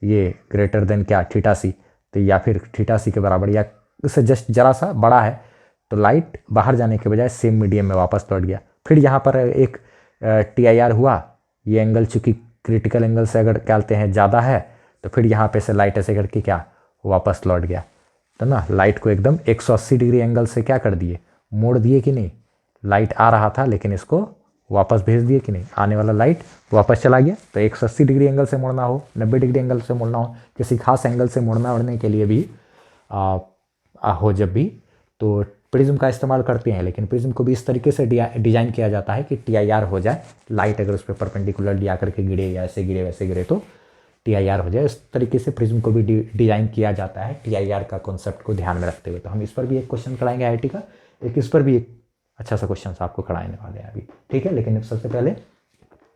[SPEAKER 1] ये ग्रेटर देन क्या थीटा सी, तो या फिर थीटा सी के बराबर या उससे जस्ट ज़रा सा बड़ा है, तो लाइट बाहर जाने के बजाय सेम मीडियम में वापस लौट गया। फिर यहाँ पर एक TIR हुआ, ये एंगल चूँकि क्रिटिकल एंगल से अगर क्या कहते हैं ज़्यादा है, तो फिर यहाँ पे से लाइट ऐसे करके क्या वापस लौट गया। तो ना लाइट को एकदम 180 डिग्री एंगल से क्या कर दिए, मोड़ दिए कि नहीं। लाइट आ रहा था लेकिन इसको वापस भेज दिए कि नहीं, आने वाला लाइट वापस चला गया। तो 180 डिग्री एंगल से मोड़ना हो, 90 डिग्री एंगल से मोड़ना हो, किसी खास एंगल से मोड़ना उड़ने के लिए भी हो जब भी, तो प्रिज्म का इस्तेमाल करते हैं। लेकिन प्रिज्म को भी इस तरीके से डिजाइन किया जाता है कि TIR हो जाए, लाइट अगर उस पर परपेंडिकुलरली आकर के गिरे या ऐसे गिरे वैसे गिरे तो TIR हो जाए। इस तरीके से प्रिज्म को भी डिजाइन किया जाता है TIR का कॉन्सेप्ट को ध्यान में रखते हुए। तो हम इस पर भी एक क्वेश्चन कराएंगे IIT का, एक इस पर भी एक अच्छा सा क्वेश्चन आपको कराने वाले हैं अभी, ठीक है। लेकिन सबसे पहले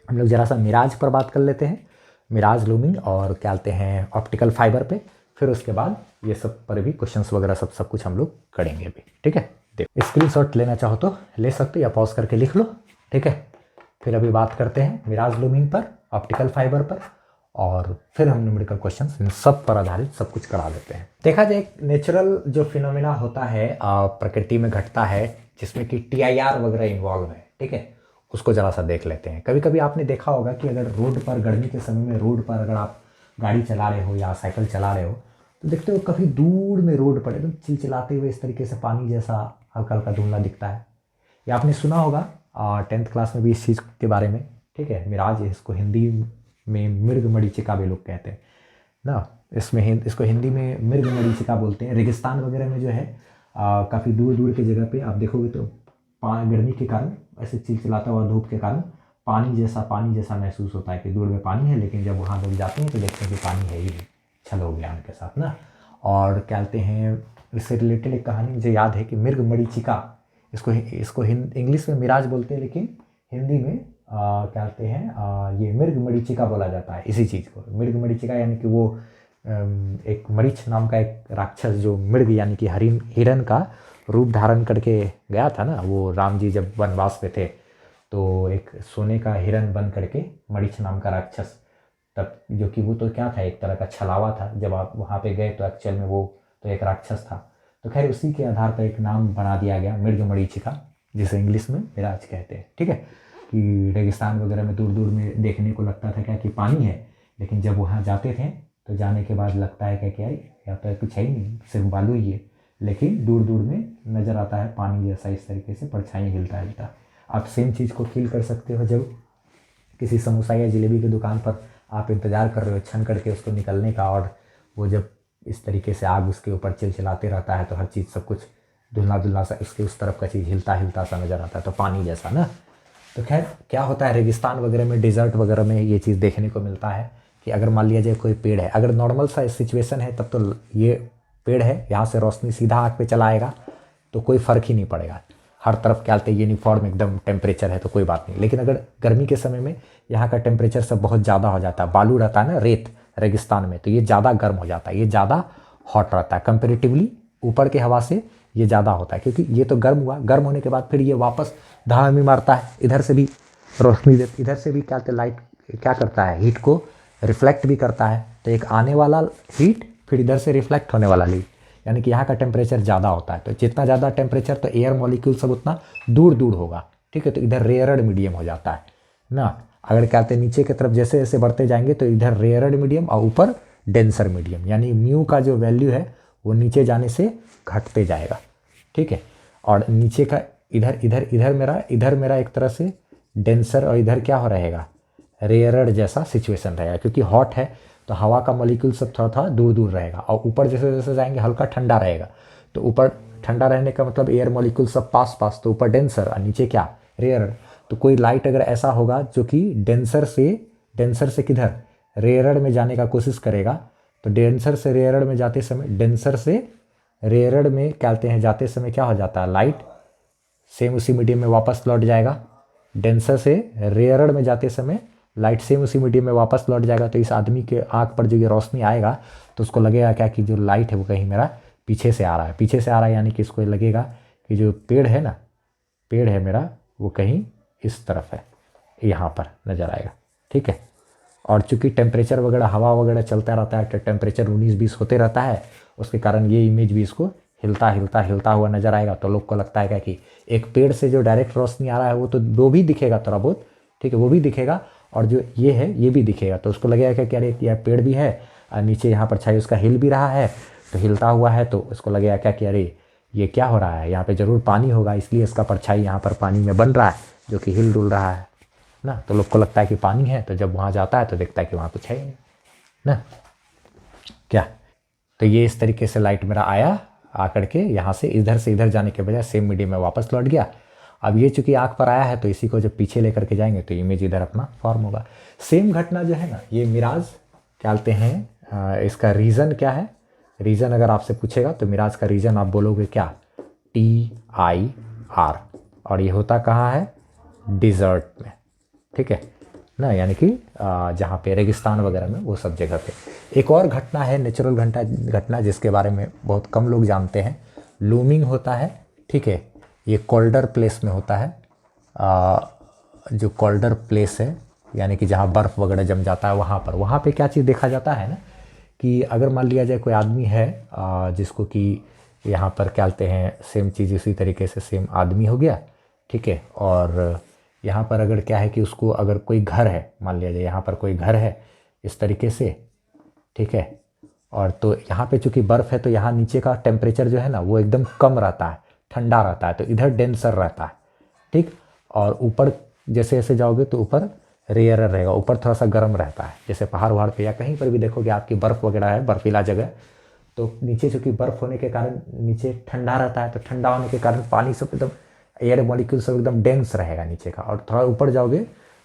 [SPEAKER 1] हम लोग ज़रा सा मिराज पर बात कर लेते हैं, मिराज लूमिंग और क्या कहते हैं ऑप्टिकल फाइबर पे। फिर उसके बाद ये सब पर भी क्वेश्चंस वगैरह सब कुछ हम लोग करेंगे अभी, ठीक है। देखो स्क्रीनशॉट लेना चाहो तो ले सकते या पॉज करके लिख लो, ठीक है। फिर अभी बात करते हैं मिराज लूमिंग पर, ऑप्टिकल फाइबर पर, और फिर हम न्यूमेरिकल क्वेश्चंस इन सब पर आधारित सब कुछ करा देते हैं। देखा जाए एक नेचुरल जो फिनोमिना होता है प्रकृति में घटता है जिसमें कि TIR वगैरह इन्वॉल्व है, ठीक है, उसको ज़रा सा देख लेते हैं। कभी कभी आपने देखा होगा कि अगर रोड पर गर्मी के समय में रोड पर अगर आप गाड़ी चला रहे हो या साइकिल चला रहे हो तो देखते हो काफ़ी दूर में रोड पर एकदम चिलचिलाते हुए इस तरीके से पानी जैसा हल्का हल्का धुंधला दिखता है। या आपने सुना होगा 10th क्लास में भी इस चीज़ के बारे में, ठीक है, मिराज, इसको हिंदी में मृगमरीचिका भी लोग कहते हैं ना। इसको हिंदी में मृगमरीचिका बोलते हैं। रेगिस्तान वगैरह में जो है काफ़ी दूर दूर की जगह पे आप देखोगे तो गर्मी के कारण ऐसे चिलचिलाता हुआ धूप के कारण पानी जैसा महसूस होता है कि दूर में पानी है, लेकिन जब वहाँ लोग जाते हैं तो देखते हैं कि पानी है ही नहीं, छल हो गया उनके साथ ना। और क्या कहते हैं इससे रिलेटेड एक कहानी मुझे याद है कि मृगमरीचिका, इसको इंग्लिश में मिराज बोलते हैं, लेकिन हिंदी में क्या कहते हैं ये मृगमरीचिका बोला जाता है इसी चीज़ को। मृगमरीचिका यानी कि वो एक मरीच नाम का एक राक्षस जो मृग यानी कि हिरण का रूप धारण करके गया था ना, वो राम जी जब वनवास में थे तो एक सोने का हिरण बन करके मरीच नाम का राक्षस, तब जो कि वो तो क्या था एक तरह का छलावा था, जब आप वहाँ पे गए तो एक्चुअल में वो तो एक राक्षस था। तो खैर उसी के आधार पर एक नाम बना दिया गया मृगमरीचिका, जिसे इंग्लिश में मिराज कहते हैं, ठीक है। कि रेगिस्तान वगैरह में दूर दूर में देखने को लगता था क्या कि पानी है, लेकिन जब वहाँ जाते थे तो जाने के बाद लगता है क्या या तो कुछ है ही नहीं, सिर्फ बालू ही है, लेकिन दूर दूर में नज़र आता है पानी जैसा इस तरीके से परछाई हिलता। आप सेम चीज़ को फील कर सकते हो जब किसी समोसा या जलेबी की दुकान पर आप इंतज़ार कर रहे हो छन करके उसको निकलने का, और वो जब इस तरीके से आग उसके ऊपर चिलचिलाते रहता है तो हर चीज़ सब कुछ धुंधला सा इसके उस तरफ का चीज़ हिलता सा नज़र आता है, तो पानी जैसा ना। तो खैर क्या होता है रेगिस्तान वगैरह में, डिज़र्ट वगैरह में ये चीज़ देखने को मिलता है कि अगर मान लिया जाए कोई पेड़ है, अगर नॉर्मल सा सिचुएशन है तब तो ये पेड़ है यहाँ से रोशनी सीधा आँख पे चला आएगा तो कोई फ़र्क ही नहीं पड़ेगा, हर तरफ क्या कहते हैं यूनिफॉर्म एकदम टेम्परेचर है तो कोई बात नहीं। लेकिन अगर गर्मी के समय में यहाँ का टेम्परेचर सब बहुत ज़्यादा हो जाता है, बालू रहता है ना रेत रेगिस्तान में, तो ये ज़्यादा गर्म हो जाता है, ये ज़्यादा हॉट रहता है कंपेरेटिवली ऊपर के हवा से, ये ज़्यादा होता है क्योंकि ये तो गर्म हुआ, गर्म होने के बाद फिर ये वापस धामी मारता है, इधर से भी रोशनी देती, इधर से भी क्या कहते हैं लाइट क्या करता है हीट को रिफ्लेक्ट भी करता है, तो एक आने वाला हीट फिर इधर से रिफ्लेक्ट होने वाला हीट, यानी कि यहाँ का टेम्परेचर ज़्यादा होता है। तो जितना ज़्यादा टेम्परेचर तो एयर मॉलिक्यूल सब उतना दूर दूर होगा, ठीक है, तो इधर रेयरड मीडियम हो जाता है ना। अगर क्या कहते हैं नीचे की तरफ जैसे जैसे बढ़ते जाएंगे तो इधर रेयरड मीडियम और ऊपर डेंसर मीडियम, यानी म्यू का जो वैल्यू है वो नीचे जाने से घटते जाएगा, ठीक है। और नीचे का इधर मेरा एक तरह से डेंसर और इधर क्या हो रहेगा रेयरड जैसा सिचुएशन रहेगा, क्योंकि हॉट है तो हवा का मॉलिक्यूल सब थोड़ा दूर दूर रहेगा, और ऊपर जैसे जैसे जाएंगे हल्का ठंडा रहेगा, तो ऊपर ठंडा रहने का मतलब एयर मॉलिक्यूल सब पास, तो ऊपर डेंसर और नीचे क्या रेयरड। तो कोई लाइट अगर ऐसा होगा जो कि डेंसर से किधर रेयरड में जाने का कोशिश करेगा, तो डेंसर से रेयरड में जाते समय डेंसर से रेयरड में क्या कहते हैं जाते समय क्या हो जाता है लाइट सेम उसी मीडियम में वापस लौट जाएगा, डेंसर से रेयरड में जाते समय लाइट सेम उसी मीडियम में वापस लौट जाएगा। तो इस आदमी के आँख पर जो ये रोशनी आएगा तो उसको लगेगा क्या कि जो लाइट है वो कहीं मेरा पीछे से आ रहा है, यानी कि इसको लगेगा कि जो पेड़ है मेरा वो कहीं इस तरफ है, यहाँ पर नज़र आएगा, ठीक है। और चूंकि टेम्परेचर वगैरह हवा वगैरह चलता रहता है तो टेम्परेचर 19-20 होते रहता है, उसके कारण ये इमेज भी इसको हिलता हुआ नजर आएगा। तो लोग को लगता है क्या कि एक पेड़ से जो डायरेक्ट रोशनी आ रहा है वो भी दिखेगा थोड़ा बहुत, ठीक है, वो भी दिखेगा, और जो ये है ये भी दिखेगा। तो उसको लगेगा कि अरे यह पेड़ भी है और नीचे यहाँ परछाई उसका हिल भी रहा है, तो हिलता हुआ है, तो उसको लगेगा क्या कि अरे ये क्या हो रहा है, यहाँ पे ज़रूर पानी होगा, इसलिए इसका परछाई यहाँ पर पानी में बन रहा है जो कि हिल डुल रहा है ना। तो लोग को लगता है कि पानी है, तो जब वहाँ जाता है तो देखता है कि वहाँ कुछ है ही नहीं ना क्या। तो ये इस तरीके से लाइट मेरा आया, आकर के यहाँ से इधर जाने के बजाय सेम मीडियम में वापस लौट गया। अब ये चूंकि आँख पर आया है तो इसी को जब पीछे लेकर के जाएंगे तो इमेज इधर अपना फॉर्म होगा। सेम घटना जो है ना, ये मिराज क्या कहते हैं, इसका रीज़न क्या है, रीज़न अगर आपसे पूछेगा तो मिराज का रीज़न आप बोलोगे क्या, TIR, और ये होता कहाँ है, डिज़र्ट में, ठीक है ना, यानी कि जहाँ पे रेगिस्तान वगैरह में वो सब जगह पे। एक और घटना है, नेचुरल घटना जिसके बारे में बहुत कम लोग जानते हैं, लूमिंग होता है, ठीक है, ये कोल्डर प्लेस में होता है। जो कोल्डर प्लेस है यानी कि जहाँ बर्फ़ वगैरह जम जाता है वहाँ पे क्या चीज़ देखा जाता है ना, कि अगर मान लिया जाए कोई आदमी है जिसको कि यहाँ पर क्या कहते हैं, सेम चीज़ इसी तरीके से सेम आदमी हो गया, ठीक है, और यहाँ पर अगर क्या है कि उसको अगर कोई घर है, मान लिया जाए यहाँ पर कोई घर है इस तरीके से, ठीक है, और तो यहाँ पे चूँकि बर्फ़ है तो यहाँ नीचे का टेम्परेचर जो है ना वो एकदम कम रहता है, ठंडा रहता है, तो इधर डेंसर रहता है, ठीक, और ऊपर जैसे जैसे जाओगे तो ऊपर रेयरर रहेगा, ऊपर थोड़ा सा गर्म रहता है। जैसे पहाड़ वहाड़ पे या कहीं पर भी देखोगे आपकी बर्फ़ वगैरह है, बर्फीला जगह, तो नीचे चूँकि बर्फ़ होने के कारण नीचे ठंडा रहता है, तो ठंडा होने के कारण पानी सब एकदम एयर मॉलिक्यूल सब एकदम डेंस रहेगा नीचे का, और थोड़ा ऊपर जाओगे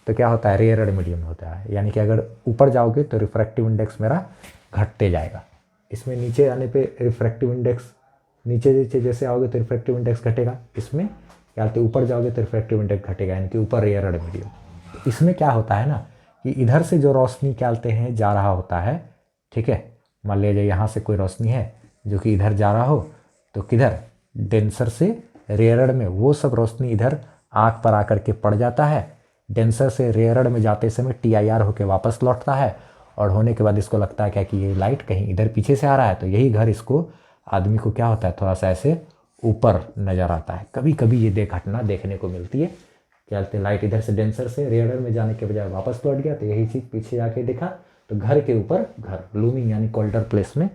[SPEAKER 1] तो क्या होता है, रेयरर मीडियम होता है, यानी कि अगर ऊपर जाओगे तो रिफ्रैक्टिव इंडेक्स मेरा घटते जाएगा। इसमें नीचे आने पे रिफ्रैक्टिव इंडेक्स, नीचे जैसे आओगे तो रिफ्रैक्टिव इंडेक्स घटेगा, इसमें क्या होता है, ऊपर जाओगे तो रिफ्रैक्टिव इंडेक्स घटेगा, यानी कि ऊपर रेयरर मीडियम। इसमें क्या होता है ना कि इधर से जो रोशनी क्या कहते हैं जा रहा होता है, ठीक है, मान लीजिए यहाँ से कोई रोशनी है जो कि इधर जा रहा हो, तो किधर, डेंसर से रेयरर में, वो सब रोशनी इधर आँख पर आकर के पड़ जाता है, डेंसर से रेयरर में जाते समय TIR होके वापस लौटता है, और होने के बाद इसको लगता है क्या कि ये लाइट कहीं इधर पीछे से आ रहा है, तो यही घर इसको आदमी को क्या होता है, थोड़ा सा ऐसे ऊपर नज़र आता है। कभी कभी ये घटना देखने को मिलती है, क्या कहते हैं, लाइट इधर से डेंसर से रेयरर में जाने के बजाय वापस लौट गया, तो यही चीज़ पीछे जाके देखा, तो घर के ऊपर घर, लूमिंग यानी कोल्डर प्लेस में,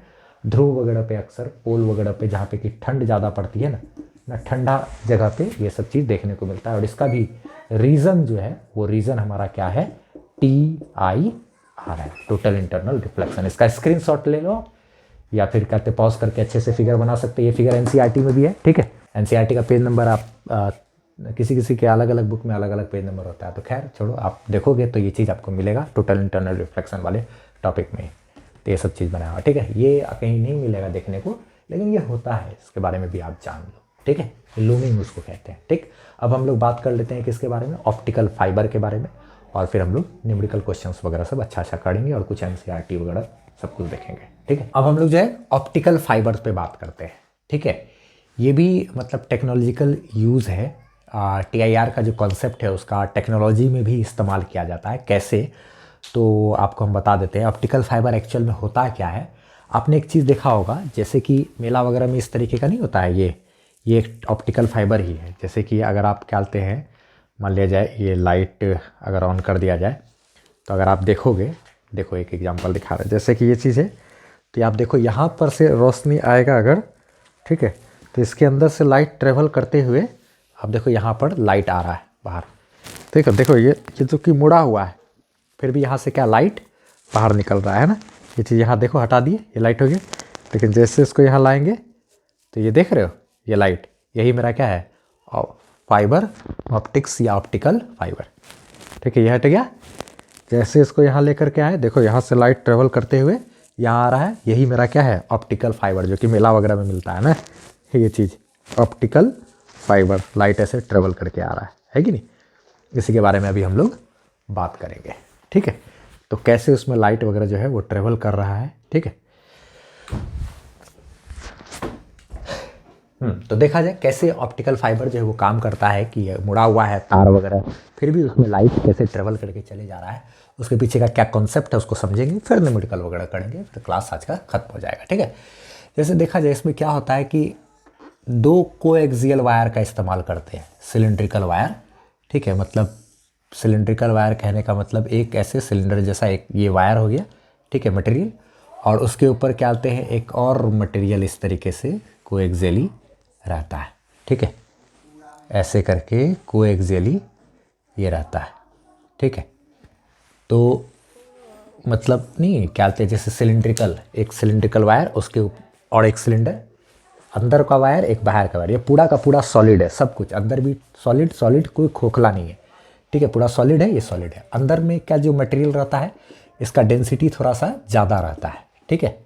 [SPEAKER 1] ध्रुव वगैरह पे, अक्सर पोल वगैरह पे जहाँ पे कि ठंड ज़्यादा पड़ती है ना ठंडा जगह पे ये सब चीज़ देखने को मिलता है। और इसका भी रीज़न जो है वो रीज़न हमारा क्या है, TIR है, टोटल इंटरनल रिफ्लेक्शन। इसका स्क्रीनशॉट ले लो या फिर कहते पॉज करके अच्छे से फिगर बना सकते हैं। ये फिगर NCERT में भी है, ठीक है, NCERT का पेज नंबर आप किसी के अलग अलग बुक में अलग अलग पेज नंबर होता है, तो खैर छोड़ो, आप देखोगे तो ये चीज़ आपको मिलेगा टोटल इंटरनल रिफ्लेक्शन वाले टॉपिक में, तो ये सब चीज़ बनाया हुआ, ठीक है, ये कहीं नहीं मिलेगा देखने को, लेकिन ये होता है, इसके बारे में भी आप जान लो, ठीक है, लूमिंग उसको कहते हैं, ठीक। अब हम लोग बात कर लेते हैं किसके बारे में, ऑप्टिकल फाइबर के बारे में, और फिर हम लोग न्यूमेरिकल क्वेश्चंस वगैरह सब अच्छा करेंगे और कुछ NCERT वगैरह सब कुछ देखेंगे, ठीक है। अब हम लोग जो है ऑप्टिकल फाइबर्स पे बात करते हैं, ठीक है। ये भी मतलब टेक्नोलॉजिकल यूज़ है, TIR का जो कॉन्सेप्ट है उसका टेक्नोलॉजी में भी इस्तेमाल किया जाता है। कैसे, तो आपको हम बता देते हैं। ऑप्टिकल फाइबर एक्चुअल में होता क्या है, आपने एक चीज़ देखा होगा, जैसे कि मेला वगैरह में इस तरीके का नहीं होता है, ये एक ऑप्टिकल फाइबर ही है। जैसे कि अगर आप क्या कहते हैं, मान लिया जाए ये लाइट अगर ऑन कर दिया जाए, तो अगर आप देखोगे, देखो एक एग्जांपल दिखा रहा है, जैसे कि ये चीज़ है, तो आप देखो यहाँ पर से रोशनी आएगा अगर, ठीक है, तो इसके अंदर से लाइट ट्रेवल करते हुए अब देखो यहाँ पर लाइट आ रहा है बाहर, ठीक है, देखो ये जो कि मुड़ा हुआ है, फिर भी यहाँ से क्या लाइट बाहर निकल रहा है ना। ये चीज़ यहाँ देखो हटा दिए, ये लाइट हो गई, लेकिन जैसे इसको यहाँ लाएंगे तो ये देख रहे हो, ये लाइट, यही मेरा क्या है, फाइबर ऑप्टिक्स या ऑप्टिकल फाइबर, ठीक है, ये हट गया। जैसे इसको यहाँ लेकर के आए, देखो यहाँ से लाइट ट्रेवल करते हुए यहाँ आ रहा है, यही मेरा क्या है, ऑप्टिकल फाइबर, जो कि मेला वगैरह में मिलता है ना, ये चीज़ ऑप्टिकल फाइबर, लाइट ऐसे ट्रेवल करके आ रहा है कि नहीं। इसी के बारे में अभी हम लोग बात करेंगे, ठीक है। तो कैसे उसमें लाइट वगैरह जो है वो ट्रेवल कर रहा है, ठीक है। तो देखा जाए कैसे ऑप्टिकल फाइबर जो है वो काम करता है कि ये मुड़ा हुआ है तार वगैरह, फिर भी उसमें लाइट कैसे ट्रेवल करके चले जा रहा है, उसके पीछे का क्या कॉन्सेप्ट है उसको समझेंगे, फिर न्यूमेरिकल वगैरह करेंगे, फिर क्लास आज का खत्म हो जाएगा। ठीक है, जैसे देखा जाए इसमें क्या होता है कि दो कोएक्सियल वायर का इस्तेमाल करते हैं, सिलेंड्रिकल वायर। ठीक है, मतलब सिलेंड्रिकल वायर कहने का मतलब एक ऐसे सिलेंडर जैसा एक ये वायर हो गया, ठीक है, मटेरियल, और उसके ऊपर क्या आते हैं एक और मटेरियल इस तरीके से कोएक्सियली रहता है। ठीक है, ऐसे करके कोएक्सियली ये रहता है। ठीक है, तो मतलब नहीं क्या कहते हैं, जैसे सिलिंड्रिकल, एक सिलिंड्रिकल वायर उसके और एक सिलेंडर, अंदर का वायर एक बाहर का वायर, ये पूरा का पूरा सॉलिड है, सब कुछ अंदर भी सॉलिड, सॉलिड कोई खोखला नहीं है। ठीक है, पूरा सॉलिड है, ये सॉलिड है। अंदर में क्या जो मटेरियल रहता है इसका डेंसिटी थोड़ा सा ज़्यादा रहता है। ठीक है,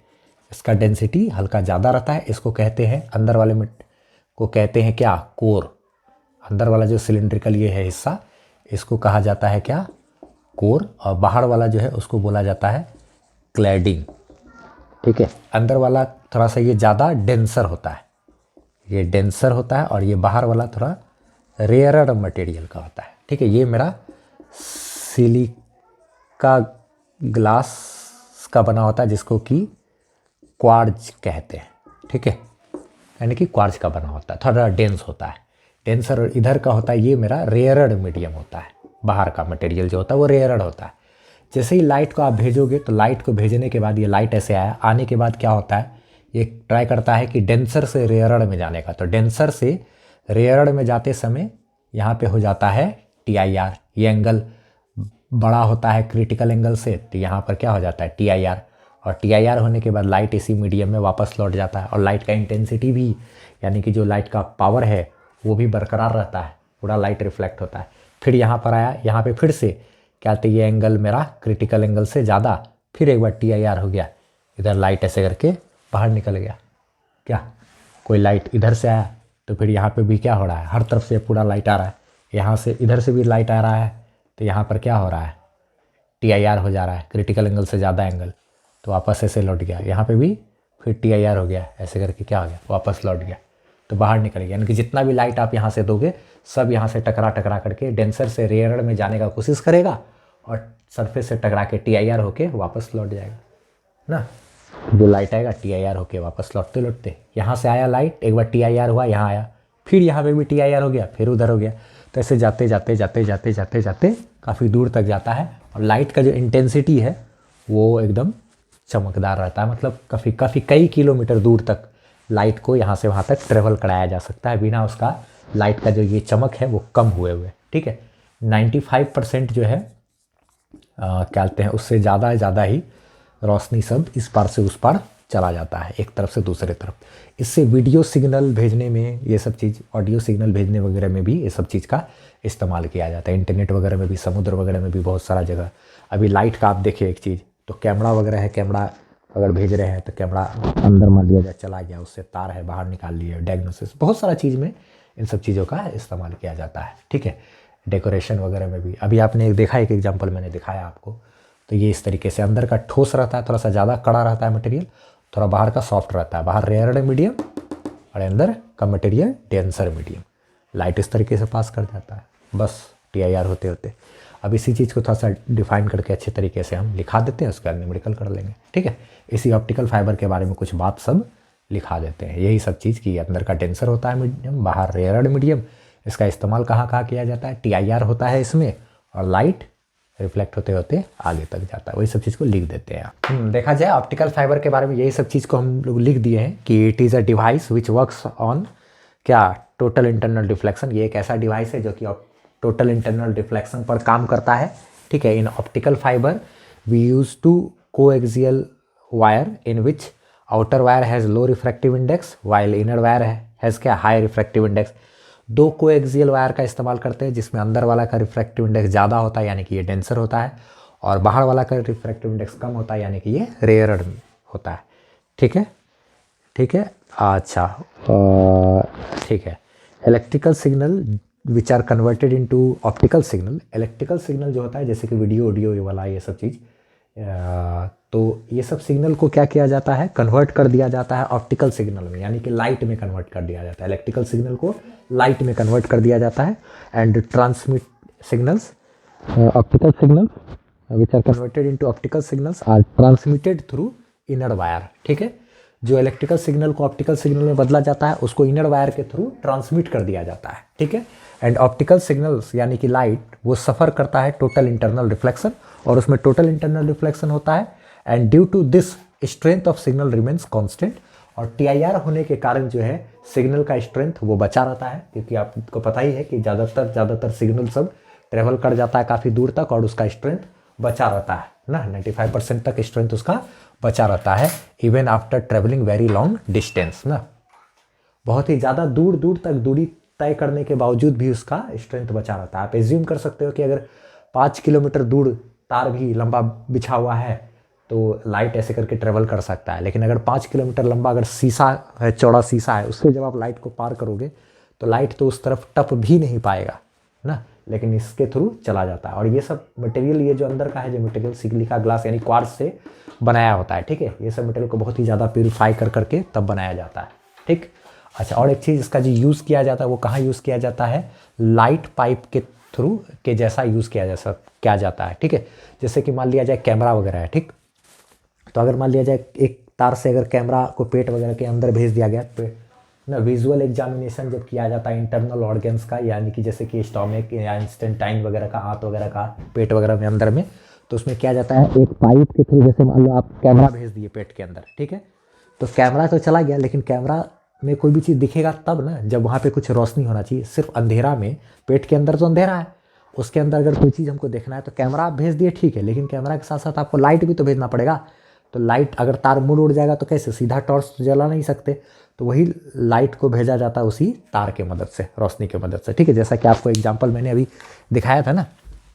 [SPEAKER 1] इसका डेंसिटी हल्का ज़्यादा रहता है। इसको कहते हैं अंदर वाले में को कहते हैं क्या, कोर। अंदर वाला जो सिलिंड्रिकल ये है हिस्सा, इसको कहा जाता है क्या, कोर, और बाहर वाला जो है उसको बोला जाता है क्लैडिंग। ठीक है, अंदर वाला थोड़ा सा ये ज़्यादा डेंसर होता है, ये डेंसर होता है, और ये बाहर वाला थोड़ा रेयरर मटेरियल का होता है। ठीक है, ये मेरा सिलिका ग्लास का बना होता है जिसको कि क्वार्ट्ज कहते हैं। ठीक है, यानी कि क्वार्ट्ज का बना होता है, थोड़ा डेंस होता है, डेंसर। और इधर का होता है ये मेरा रेयरड मीडियम होता है, बाहर का मटेरियल जो होता है वो रेयरड होता है। जैसे ही लाइट को आप भेजोगे तो लाइट को भेजने के बाद ये लाइट ऐसे आया, आने के बाद क्या होता है, ये ट्राई करता है कि डेंसर से रेयरड में जाने का। तो डेंसर से रेयरड में जाते समय यहाँ पे हो जाता है TIR, ये एंगल बड़ा होता है क्रिटिकल एंगल से, तो यहाँ पर क्या हो जाता है TIR, और TIR होने के बाद लाइट इसी मीडियम में वापस लौट जाता है, और लाइट का इंटेंसिटी भी, यानी कि जो लाइट का पावर है वो भी बरकरार रहता है, पूरा लाइट रिफ्लेक्ट होता है। फिर यहाँ पर आया, यहाँ पे फिर से क्या कहते हैं, ये एंगल मेरा क्रिटिकल एंगल से ज़्यादा, फिर एक बार TIR हो गया, इधर लाइट ऐसे करके बाहर निकल गया। क्या कोई लाइट इधर से आया तो फिर यहाँ पे भी क्या हो रहा है, हर तरफ से पूरा लाइट आ रहा है, यहाँ से इधर से भी लाइट आ रहा है, तो यहाँ पर क्या हो रहा है, TIR हो जा रहा है, क्रिटिकल एंगल से ज़्यादा एंगल, तो वापस ऐसे लौट गया। यहाँ पे भी फिर TIR हो गया, ऐसे करके क्या हो गया, वापस लौट गया, तो बाहर निकल गया। यानी कि जितना भी लाइट आप यहाँ से दोगे सब यहाँ से टकरा टकरा करके डेंसर से रेयरड में जाने का कोशिश करेगा, और सरफेस से टकरा के TIR होके वापस लौट जाएगा ना। जो लाइट आएगा TIR होके वापस लौटते लौटते, यहाँ से आया लाइट, एक बार TIR हुआ, यहाँ आया, फिर यहाँ पे भी TIR हो गया, फिर उधर हो गया, तो ऐसे जाते जाते जाते जाते जाते जाते काफ़ी दूर तक जाता है। और लाइट का जो इंटेंसिटी है वो एकदम चमकदार रहता है, मतलब काफ़ी कई किलोमीटर दूर तक लाइट को यहाँ से वहाँ तक ट्रेवल कराया जा सकता है बिना उसका लाइट का जो ये चमक है वो कम हुए। ठीक है, 95% जो है क्या कहते हैं, उससे ज़्यादा ही रोशनी सब इस पार से उस पार चला जाता है, एक तरफ से दूसरे तरफ। इससे वीडियो सिग्नल भेजने में, ये सब चीज़ ऑडियो सिग्नल भेजने वगैरह में भी ये सब चीज़ का इस्तेमाल किया जाता है। इंटरनेट वगैरह में भी, समुद्र वगैरह में भी बहुत सारा जगह। अभी लाइट का आप देखिए एक चीज़, तो कैमरा वगैरह है, कैमरा अगर भेज रहे हैं तो कैमरा अंदर मान लिया जाए चला गया, उससे तार है बाहर निकाल लिए, डायग्नोसिस, बहुत सारा चीज़ में इन सब चीज़ों का इस्तेमाल किया जाता है। ठीक है, डेकोरेशन वगैरह में भी। अभी आपने एक देखा, एक एग्जांपल मैंने दिखाया आपको, तो ये इस तरीके से अंदर का ठोस रहता है, थोड़ा सा ज़्यादा कड़ा रहता है मटेरियल, थोड़ा बाहर का सॉफ्ट रहता है, बाहर रेयरड मीडियम और अंदर का मटेरियल डेंसर मीडियम। लाइट इस तरीके से पास कर जाता है, बस TIR होते होते। अब इसी चीज़ को थोड़ा सा डिफाइन करके अच्छे तरीके से हम लिखा देते हैं, उसके बाद न्यूमेरिकल कर लेंगे। ठीक है, इसी ऑप्टिकल फाइबर के बारे में कुछ बात सब लिखा देते हैं, यही सब चीज़ की अंदर का डेंसर होता है मीडियम, बाहर रेयरड मीडियम। इसका इस्तेमाल कहाँ कहाँ किया जाता है, TIR होता है इसमें, और लाइट रिफ्लेक्ट होते होते आगे तक जाता है, वही सब चीज़ को लिख देते हैं। देखा जाए ऑप्टिकल फाइबर के बारे में यही सब चीज़ को हम लोग लिख दिए हैं कि it is a device which works on क्या, टोटल इंटरनल डिफ्लेक्शन। ये एक ऐसा डिवाइस है जो कि टोटल इंटरनल डिफ्लेक्शन पर काम करता है। ठीक है, in optical fibre we use two coaxial wire in which outer wire has low refractive index while inner wire has क्या, हाई रिफ्रैक्टिव इंडेक्स। दो कोएक्सियल वायर का इस्तेमाल करते हैं जिसमें अंदर वाला का रिफ्रैक्टिव इंडेक्स ज़्यादा होता है, यानी कि ये डेंसर होता है, और बाहर वाला का रिफ्रैक्टिव इंडेक्स कम होता है, यानी कि ये रेयरड होता है। ठीक है, ठीक है, अच्छा, ठीक है। Electrical signal which are converted into optical signal. Electrical signal जो होता है जैसे कि वीडियो ऑडियो ये वाला, ये सब चीज़, तो ये सब सिग्नल को क्या किया जाता है, कन्वर्ट कर दिया जाता है ऑप्टिकल सिग्नल में, यानी कि लाइट में कन्वर्ट कर दिया जाता है। इलेक्ट्रिकल सिग्नल को लाइट में कन्वर्ट कर दिया जाता है। And transmit signals, optical signals which are converted into optical signals are transmitted through inner wire. ठीक है, जो इलेक्ट्रिकल सिग्नल को ऑप्टिकल सिग्नल में बदला जाता है उसको इनर वायर के थ्रू ट्रांसमिट कर दिया जाता है। ठीक है, एंड ऑप्टिकल सिग्नल्स यानी कि लाइट वो सफ़र करता है टोटल इंटरनल रिफ्लेक्शन, और उसमें टोटल इंटरनल रिफ्लेक्शन होता है। And due to this strength of signal remains constant, और TIR होने के कारण जो है सिग्नल का स्ट्रेंथ वो बचा रहता है, क्योंकि आपको पता ही है कि ज़्यादातर सिग्नल सब ट्रेवल कर जाता है काफ़ी दूर तक और उसका स्ट्रेंथ बचा रहता है ना, 95% तक स्ट्रेंथ उसका बचा रहता है, even after travelling very long distance ना। बहुत ही ज़्यादा दूर तक दूरी तय करने के बावजूद भी उसका स्ट्रेंथ बचा रहता है। आप एज्यूम कर सकते हो कि अगर 5 किलोमीटर दूर तार भी लंबा बिछा हुआ है तो लाइट ऐसे करके ट्रेवल कर सकता है, लेकिन अगर 5 किलोमीटर लंबा अगर शीशा है, चौड़ा शीशा है, उससे जब आप लाइट को पार करोगे तो लाइट तो उस तरफ टप भी नहीं पाएगा ना, लेकिन इसके थ्रू चला जाता है। और ये सब मटेरियल, ये जो अंदर का है जो मटेरियल सिलिका ग्लास यानी क्वार्ट्ज से बनाया होता है। ठीक है, ये सब मटेरियल को बहुत ही ज़्यादा प्यूरिफाई कर करके तब बनाया जाता है। ठीक, अच्छा, और एक चीज़ इसका जो यूज़ किया जाता है वो कहाँ यूज़ किया जाता है, लाइट पाइप के थ्रू के जैसा यूज़ किया जाता है। ठीक है, जैसे कि मान लिया जाए कैमरा वगैरह है, ठीक, तो अगर मान लिया जाए एक तार से अगर कैमरा को पेट वगैरह के अंदर भेज दिया गया ना, विजुअल एग्जामिनेशन जब किया जाता है इंटरनल ऑर्गन्स का, यानी कि जैसे कि स्टोमक या इंस्टेंटाइन वगैरह का, आंत वगैरह का, पेट वगैरह में अंदर में, तो उसमें क्या जाता है एक पाइप के थ्रू, जैसे मान लो आप कैमरा भेज दिए पेट के अंदर, ठीक है, तो कैमरा तो चला गया, लेकिन कैमरा में कोई भी चीज़ दिखेगा तब ना जब वहाँ पे कुछ रोशनी होना चाहिए। सिर्फ अंधेरा में, पेट के अंदर तो अंधेरा है, उसके अंदर अगर कोई चीज़ हमको देखना है तो कैमरा आप भेज दिए, ठीक है, लेकिन कैमरा के साथ साथ आपको लाइट भी तो भेजना पड़ेगा। तो लाइट अगर तार मुड़ उड़ जाएगा तो कैसे, सीधा टॉर्च तो जला नहीं सकते, तो वही लाइट को भेजा जाता है उसी तार के मदद से, रोशनी की मदद से। ठीक है, जैसा कि आपको एग्जांपल मैंने अभी दिखाया था ना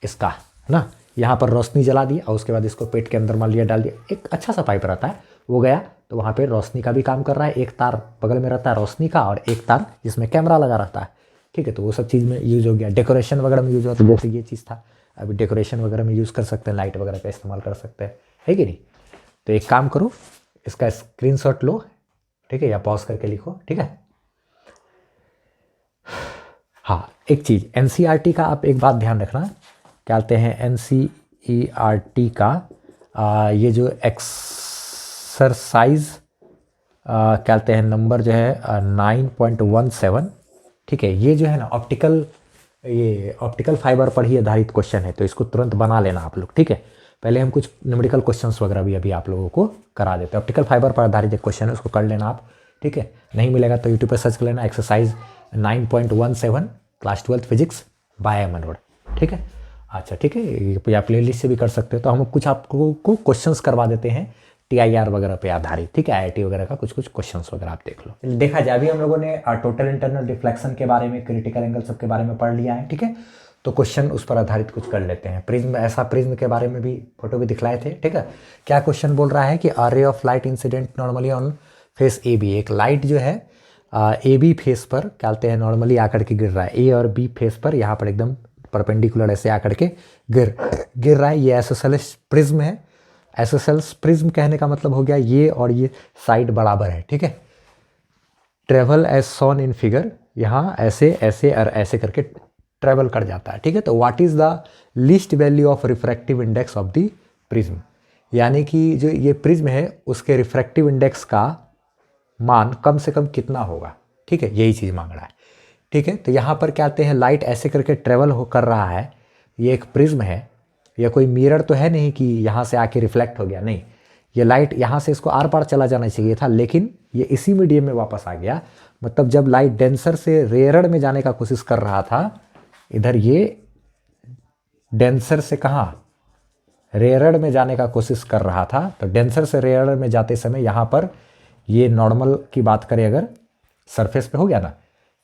[SPEAKER 1] इसका ना, यहाँ पर रोशनी जला दी और उसके बाद इसको पेट के अंदर मान लिया, डाल दिया, एक अच्छा सा पाइप रहता है वो गया, तो वहाँ पे रोशनी का भी काम कर रहा है, एक तार बगल में रहता है रोशनी का और एक तार जिसमें कैमरा लगा रहता है। ठीक है, तो वो सब चीज़ में यूज़ हो गया। डेकोरेशन वगैरह में यूज़ होता है, जैसे ये चीज़ था, अभी डेकोरेशन वगैरह में यूज़ कर सकते हैं, लाइट वगैरह का इस्तेमाल कर सकते हैं, है कि नहीं। तो एक काम करो, इसका स्क्रीनशॉट लो, ठीक है, या पॉज करके लिखो, ठीक है। हाँ, एक चीज़ NCERT का आप एक बात ध्यान रखना, क्या कहते हैं NCERT का ये जो एक्सरसाइज क्या कहते हैं नंबर जो है 9.17, ठीक है, ये जो है ना ऑप्टिकल फाइबर पर ही आधारित क्वेश्चन है, तो इसको तुरंत बना लेना आप लोग, ठीक है। पहले हम कुछ न्यूमेरिकल क्वेश्चंस वगैरह भी अभी आप लोगों को करा देते हैं। ऑप्टिकल फाइबर पर आधारित एक क्वेश्चन है, उसको कर लेना आप, ठीक है। नहीं मिलेगा तो यूट्यूब पर सर्च कर लेना, एक्सरसाइज 9.17 क्लास 12 फिजिक्स बाय मनोड, ठीक है। अच्छा, ठीक है, या प्ले लिस्ट से भी कर सकते हो। तो हम कुछ आपको क्वेश्चंस करवा देते हैं TIR वगैरह पे आधारित, ठीक है, IIT वगैरह का कुछ क्वेश्चंस वगैरह आप देख लो। देखा जाए, अभी हम लोगों ने टोटल इंटरनल रिफ्लेक्शन के बारे में, क्रिटिकल एंगल सब के बारे में पढ़ लिया है, ठीक है। तो क्वेश्चन उस पर आधारित कुछ कर लेते हैं। प्रिज्म के बारे में भी फोटो भी दिखलाए थे, ठीक है। क्या क्वेश्चन बोल रहा है कि ray of light incident normally on face AB, एक लाइट जो है AB फेस पर क्या कहते हैं नॉर्मली आकर के गिर रहा है, A और B फेस पर यहाँ पर एकदम परपेंडिकुलर ऐसे आकर के गिर रहा है। ये एसोसेलेस प्रिज्म है। एसोसेलेस प्रिज्म कहने का मतलब हो गया ये और ये साइड बराबर है, ठीक है। Travel as shown in figure, यहाँ ऐसे ऐसे और ऐसे करके ट्रेवल कर जाता है, ठीक है। तो what is the least value of refractive index of the prism, यानी कि जो ये प्रिज्म है उसके रिफ्रैक्टिव इंडेक्स का मान कम से कम कितना होगा, ठीक है, यही चीज़ मांग रहा है, ठीक है। तो यहाँ पर क्या कहते हैं, लाइट ऐसे करके ट्रेवल कर रहा है, ये एक प्रिज्म है, यह कोई मिरर तो है नहीं कि यहाँ से आके रिफ्लेक्ट हो गया, नहीं, ये लाइट यहाँ से इसको आर पार चला जाना चाहिए था, लेकिन ये इसी मीडियम में वापस आ गया। मतलब जब लाइट डेंसर से रेयरर में जाने का कोशिश कर रहा था, इधर ये डेंसर से कहाँ, रेयरर में जाने का कोशिश कर रहा था, तो डेंसर से रेयरर में जाते समय यहाँ पर ये नॉर्मल की बात करें अगर, सरफेस पे हो गया ना,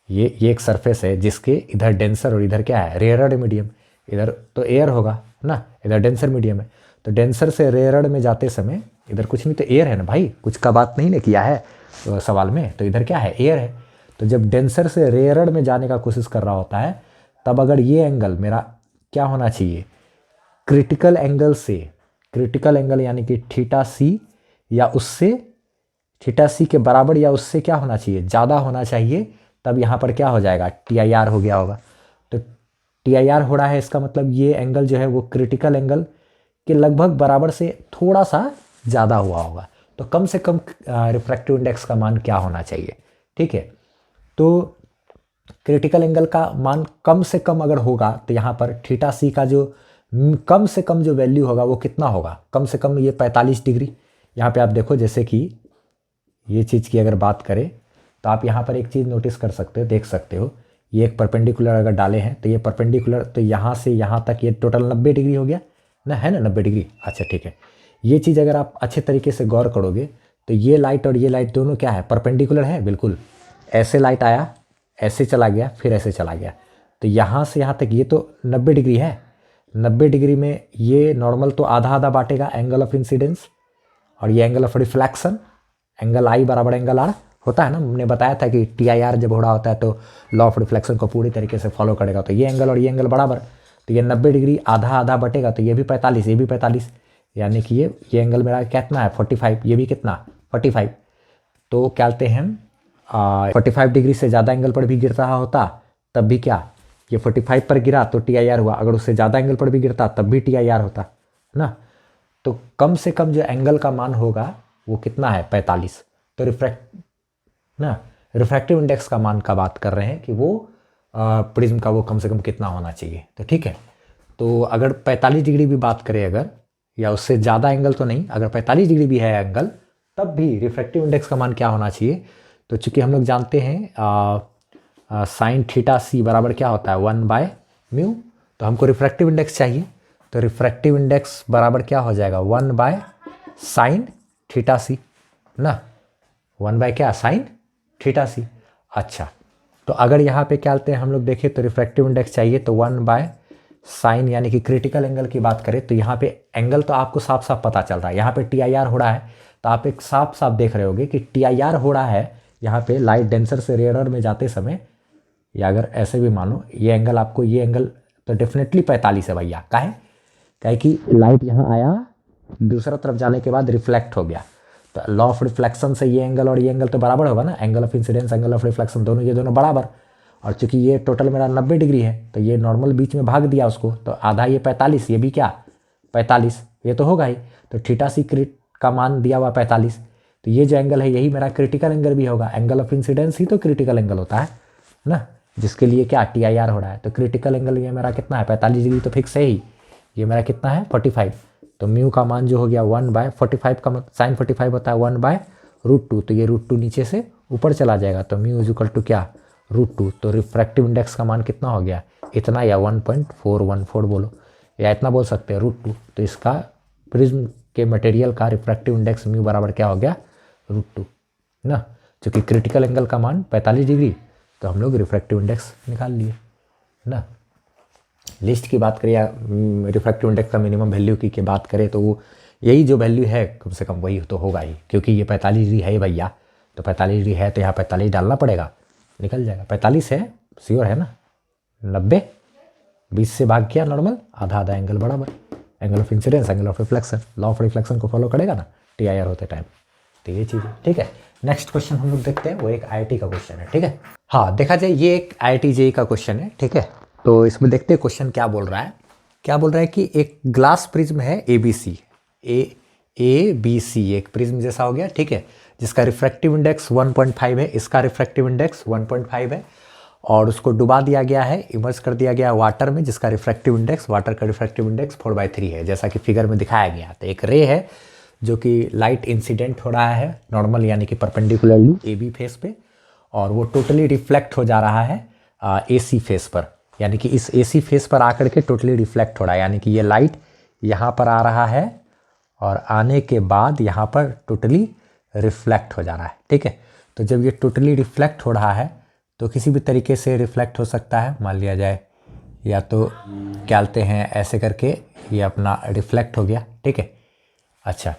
[SPEAKER 1] ये एक सरफेस है जिसके इधर डेंसर और इधर क्या है, रेयरर मीडियम, इधर तो एयर होगा ना, इधर डेंसर मीडियम है। तो डेंसर से रेयरर में जाते समय इधर कुछ नहीं तो एयर है ना भाई, कुछ का बात नहीं ना किया है तो सवाल में, तो इधर क्या है, एयर है। तो जब डेंसर से रेयरर में जाने का कोशिश कर रहा होता है, तब अगर ये एंगल मेरा क्या होना चाहिए, क्रिटिकल एंगल से क्रिटिकल एंगल यानी कि थीटा सी या उससे, थीटा सी के बराबर या उससे क्या होना चाहिए, ज़्यादा होना चाहिए, तब यहाँ पर क्या हो जाएगा, टी आई आर हो गया होगा। तो टी आई आर हो रहा है, इसका मतलब ये एंगल जो है वो क्रिटिकल एंगल के लगभग बराबर से थोड़ा सा ज़्यादा हुआ होगा। तो कम से कम रिफ्रैक्टिव इंडेक्स का मान क्या होना चाहिए, ठीक है। तो क्रिटिकल एंगल का मान कम से कम अगर होगा तो यहाँ पर थीटा सी का जो कम से कम जो वैल्यू होगा वो कितना होगा, कम से कम ये 45 डिग्री। यहाँ पे आप देखो, जैसे कि ये चीज़ की अगर बात करें तो आप यहाँ पर एक चीज़ नोटिस कर सकते हो, देख सकते हो, ये एक परपेंडिकुलर अगर डाले हैं तो ये परपेंडिकुलर, तो यहाँ से यहाँ तक ये टोटल 90 डिग्री हो गया ना, है ना 90 डिग्री। अच्छा ठीक है, ये चीज़ अगर आप अच्छे तरीके से गौर करोगे तो ये लाइट और ये लाइट दोनों क्या है, परपेंडिकुलर है बिल्कुल। ऐसे लाइट आया, ऐसे चला गया, फिर ऐसे चला गया, तो यहाँ से यहाँ तक ये तो 90 डिग्री है। 90 डिग्री में ये नॉर्मल तो आधा आधा बांटेगा, एंगल ऑफ इंसिडेंस और ये एंगल ऑफ रिफ्लैक्शन, एंगल आई बराबर एंगल आर होता है ना। हमने बताया था कि टी आई आर जब हो रहा होता है तो लॉ ऑफ रिफ्लेक्शन को पूरी तरीके से फॉलो करेगा। तो ये एंगल और ये एंगल बराबर, तो ये 90 डिग्री आधा आधा बटेगा, तो ये भी 45, ये भी 45, यानी कि ये एंगल मेरा कितना है 45, ये भी कितना 45। तो क्या कहते हैं 45 डिग्री से ज़्यादा एंगल पर भी गिर रहा होता तब भी क्या, ये 45 पर गिरा तो टी आई आर हुआ, अगर उससे ज़्यादा एंगल पर भी गिरता तब भी टी आई आर होता ना। तो कम से कम जो एंगल का मान होगा वो कितना है 45। तो रिफ्रैक्टिव इंडेक्स का मान का बात कर रहे हैं कि वो प्रिज्म का वो कम से कम कितना होना चाहिए। तो ठीक है, तो अगर 45 डिग्री भी बात करें अगर, या उससे ज़्यादा एंगल तो नहीं, अगर 45 डिग्री भी है एंगल तब भी रिफ्रैक्टिव इंडेक्स का मान क्या होना चाहिए। तो चूंकि हम लोग जानते हैं साइन थीटा सी बराबर क्या होता है 1/μ, तो हमको रिफ्रैक्टिव इंडेक्स चाहिए। तो रिफ्रैक्टिव इंडेक्स बराबर क्या हो जाएगा 1/sin थीटा सी ना, 1 क्या साइन थीटा सी। अच्छा, तो अगर यहाँ पे क्या बोलते हैं हम लोग देखें तो रिफ्रैक्टिव इंडेक्स चाहिए, तो 1/sin यानी कि क्रिटिकल एंगल की बात करें तो यहाँ पे एंगल तो आपको साफ साफ पता चल रहा है, यहाँ पे टी आई आर हो रहा है, तो आप एक साफ साफ देख रहे होगे कि टी आई आर हो रहा है यहाँ पे लाइट डेंसर से रेयरर में जाते समय। या अगर ऐसे भी मानो ये एंगल आपको, ये एंगल तो डेफिनेटली 45 है भैया, काहे कि लाइट यहाँ आया, दूसरा तरफ जाने के बाद रिफ्लेक्ट हो गया, तो लॉ ऑफ रिफ्लेक्शन से ये एंगल और ये एंगल तो बराबर होगा ना, angle of incidence angle of reflection दोनों, ये दोनों बराबर। और चूंकि ये टोटल मेरा 90 डिग्री है तो ये नॉर्मल बीच में भाग दिया उसको, तो आधा ये 45, ये भी क्या 45, ये तो होगा ही। तो थीटा सी का मान दिया हुआ 45, तो ये जो एंगल है यही मेरा क्रिटिकल एंगल भी होगा। एंगल ऑफ इंसिडेंस ही तो क्रिटिकल एंगल होता है ना, जिसके लिए क्या टी आई आर हो रहा है। तो क्रिटिकल एंगल ये मेरा कितना है 45 डिग्री, तो फिक्स है ही, ये मेरा कितना है 45। तो म्यू का मान जो हो गया 1/45 का साइन 45 होता है 1/√2, तो ये √2 नीचे से ऊपर चला जाएगा, तो म्यू इज इक्वल टू क्या √2। तो रिफ्रैक्टिव इंडेक्स का मान कितना हो गया इतना, या 1.414 बोलो, या इतना बोल सकते हैं √2। तो इसका प्रिज्म के मटेरियल का रिफ्रैक्टिव इंडेक्स म्यू बराबर क्या हो गया √2 ना। चूँकि क्रिटिकल एंगल का मान 45 डिग्री, तो हम लोग रिफ्रैक्टिव इंडेक्स निकाल लिए ना। लिस्ट की बात करें या रिफ्रैक्टिव इंडेक्स का मिनिमम वैल्यू की बात करें तो वो यही जो वैल्यू है कम से कम वही तो होगा ही, क्योंकि ये 45 डिग्री है भैया, तो 45 डिग्री है तो यहाँ 45 डालना पड़ेगा, निकल जाएगा। 45 है श्योर है ना, 90 20 से भाग किया नॉर्मल, आधा आधा एंगल बराबर, angle of incidence angle of reflection, law of reflection को फॉलो करेगा ना टी आई आर होते टाइम। तो ये चीज़ है, ठीक है। नेक्स्ट क्वेश्चन हम लोग देखते हैं, वो एक IIT का क्वेश्चन है, ठीक है। हाँ देखा जाए ये एक IIT JEE का क्वेश्चन है, ठीक है। तो इसमें देखते हैं क्वेश्चन क्या बोल रहा है। क्या बोल रहा है कि एक ग्लास प्रिज्म है ABC, ABC एक प्रिज्म जैसा हो गया, ठीक है, जिसका रिफ्रैक्टिव इंडेक्स 1.5 है, इसका रिफ्रैक्टिव इंडेक्स 1.5 है, और उसको डुबा दिया गया है, इमर्ज कर दिया गया वाटर में, जिसका रिफ्रैक्टिव इंडेक्स, वाटर का रिफ्रैक्टिव इंडेक्स 4/3 है, जैसा कि फिगर में दिखाया गया। तो एक रे है जो कि लाइट इंसिडेंट हो रहा है नॉर्मल यानी कि परपेंडिकुलरली AB फेस पे, और वो टोटली रिफ्लेक्ट हो जा रहा है AC फेस पर, यानी कि इस AC फेस पर आकर के टोटली रिफ्लेक्ट हो रहा है, यानी कि ये लाइट यहाँ पर आ रहा है और आने के बाद यहाँ पर टोटली रिफ्लेक्ट हो जा रहा है, ठीक है। तो जब ये टोटली रिफ्लेक्ट हो रहा है तो किसी भी तरीके से रिफ्लेक्ट हो सकता है, मान लिया जाए या तो क्या बोलते हैं ऐसे करके ये अपना रिफ्लेक्ट हो गया, ठीक है। अच्छा,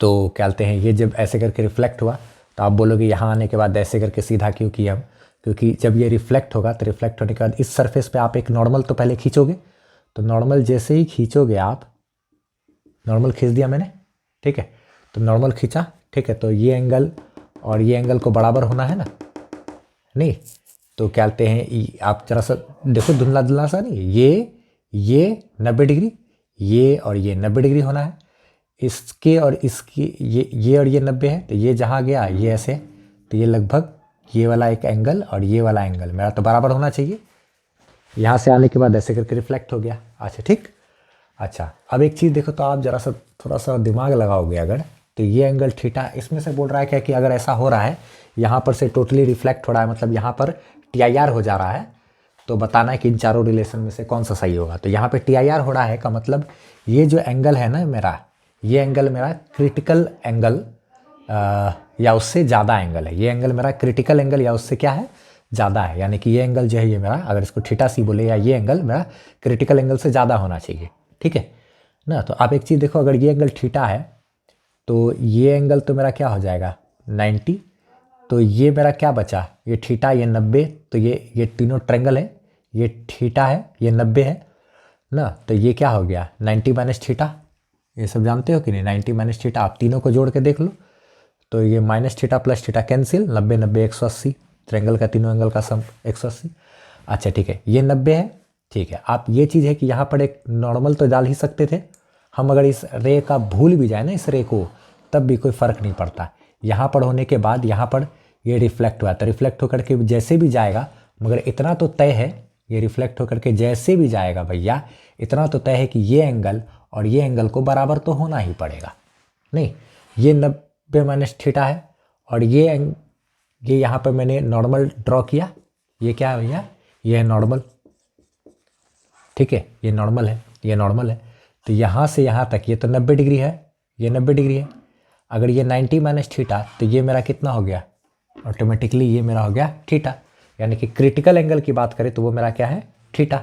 [SPEAKER 1] तो क्या बोलते हैं ये जब ऐसे करके रिफ्लेक्ट हुआ तो आप बोलोगे यहाँ आने के बाद ऐसे करके सीधा क्यों किया हम, क्योंकि जब ये रिफ्लेक्ट होगा तो रिफ्लेक्ट होने के बाद इस सरफेस पे आप एक नॉर्मल तो पहले खींचोगे, तो नॉर्मल जैसे ही खींचोगे आप नॉर्मल खींच दिया मैंने, ठीक है। तो नॉर्मल खींचा, ठीक है। तो ये एंगल और ये एंगल को बराबर होना है ना, नहीं तो क्या कहते हैं, आप जरा सा देखो धुंधला धुंधला सा, नहीं ये 90 डिग्री, ये और ये 90 डिग्री होना है। इसके और इसकी ये और ये 90 है, तो ये जहाँ गया ये ऐसे, तो ये लगभग ये वाला एक एंगल और ये वाला एंगल मेरा तो बराबर होना चाहिए। यहाँ से आने के बाद ऐसे करके रिफ्लेक्ट हो गया। अच्छा ठीक। अच्छा अब एक चीज़ देखो, तो आप जरा सा थोड़ा सा दिमाग लगाओगे अगर, तो ये एंगल थीटा, इसमें से बोल रहा है क्या कि अगर ऐसा हो रहा है यहाँ पर से टोटली रिफ्लेक्ट हो रहा है, मतलब यहाँ पर TIR हो जा रहा है, तो बताना है कि इन चारों रिलेशन में से कौन सा सही होगा। तो यहाँ पे TIR हो रहा है का मतलब ये जो एंगल है ना मेरा, ये एंगल मेरा क्रिटिकल एंगल या उससे ज़्यादा एंगल है। ये एंगल मेरा क्रिटिकल एंगल या उससे क्या है, ज़्यादा है। यानी कि ये एंगल जो है ये मेरा, अगर इसको थीटा सी बोले, या ये एंगल मेरा क्रिटिकल एंगल से ज़्यादा होना चाहिए, ठीक है ना। तो आप एक चीज़ देखो, अगर ये एंगल थीटा है तो ये एंगल तो मेरा क्या हो जाएगा 90, तो ये मेरा क्या बचा, ये थीटा ये 90, तो ये तीनों ट्रायंगल है, ये थीटा है ये 90 है ना, तो ये क्या हो गया 90 माइनस थीटा। ये सब जानते हो कि नहीं, 90 माइनस थीटा, आप तीनों को जोड़ के देख लो, तो ये minus theta plus theta cancel, 90 90 180, triangle का तीनों एंगल का सम 180। अच्छा ठीक है, ये 90 है, ठीक है। आप ये चीज़ है कि यहाँ पर एक नॉर्मल तो डाल ही सकते थे हम, अगर इस रे का भूल भी जाए ना इस रे को, तब भी कोई फ़र्क नहीं पड़ता। यहाँ पर होने के बाद यहाँ पर ये रिफ्लेक्ट हुआ, तो रिफ्लेक्ट होकर के जैसे भी जाएगा, मगर इतना तो तय है, ये रिफ्लेक्ट होकर के जैसे भी जाएगा भैया, इतना तो तय है कि ये एंगल और ये एंगल को बराबर तो होना ही पड़ेगा। नहीं, ये 90 माइनस थीटा है, और ये यहाँ पर मैंने नॉर्मल ड्रॉ किया, ये क्या है भैया, ये है नॉर्मल, ठीक है, ये नॉर्मल है, ये नॉर्मल है। तो यहाँ से यहाँ तक ये तो 90 डिग्री है, ये 90 डिग्री है। अगर ये 90 माइनस थीटा, तो ये मेरा कितना हो गया, ऑटोमेटिकली ये मेरा हो गया थीटा। यानी कि क्रिटिकल एंगल की बात करें तो वो मेरा क्या है, थीटा।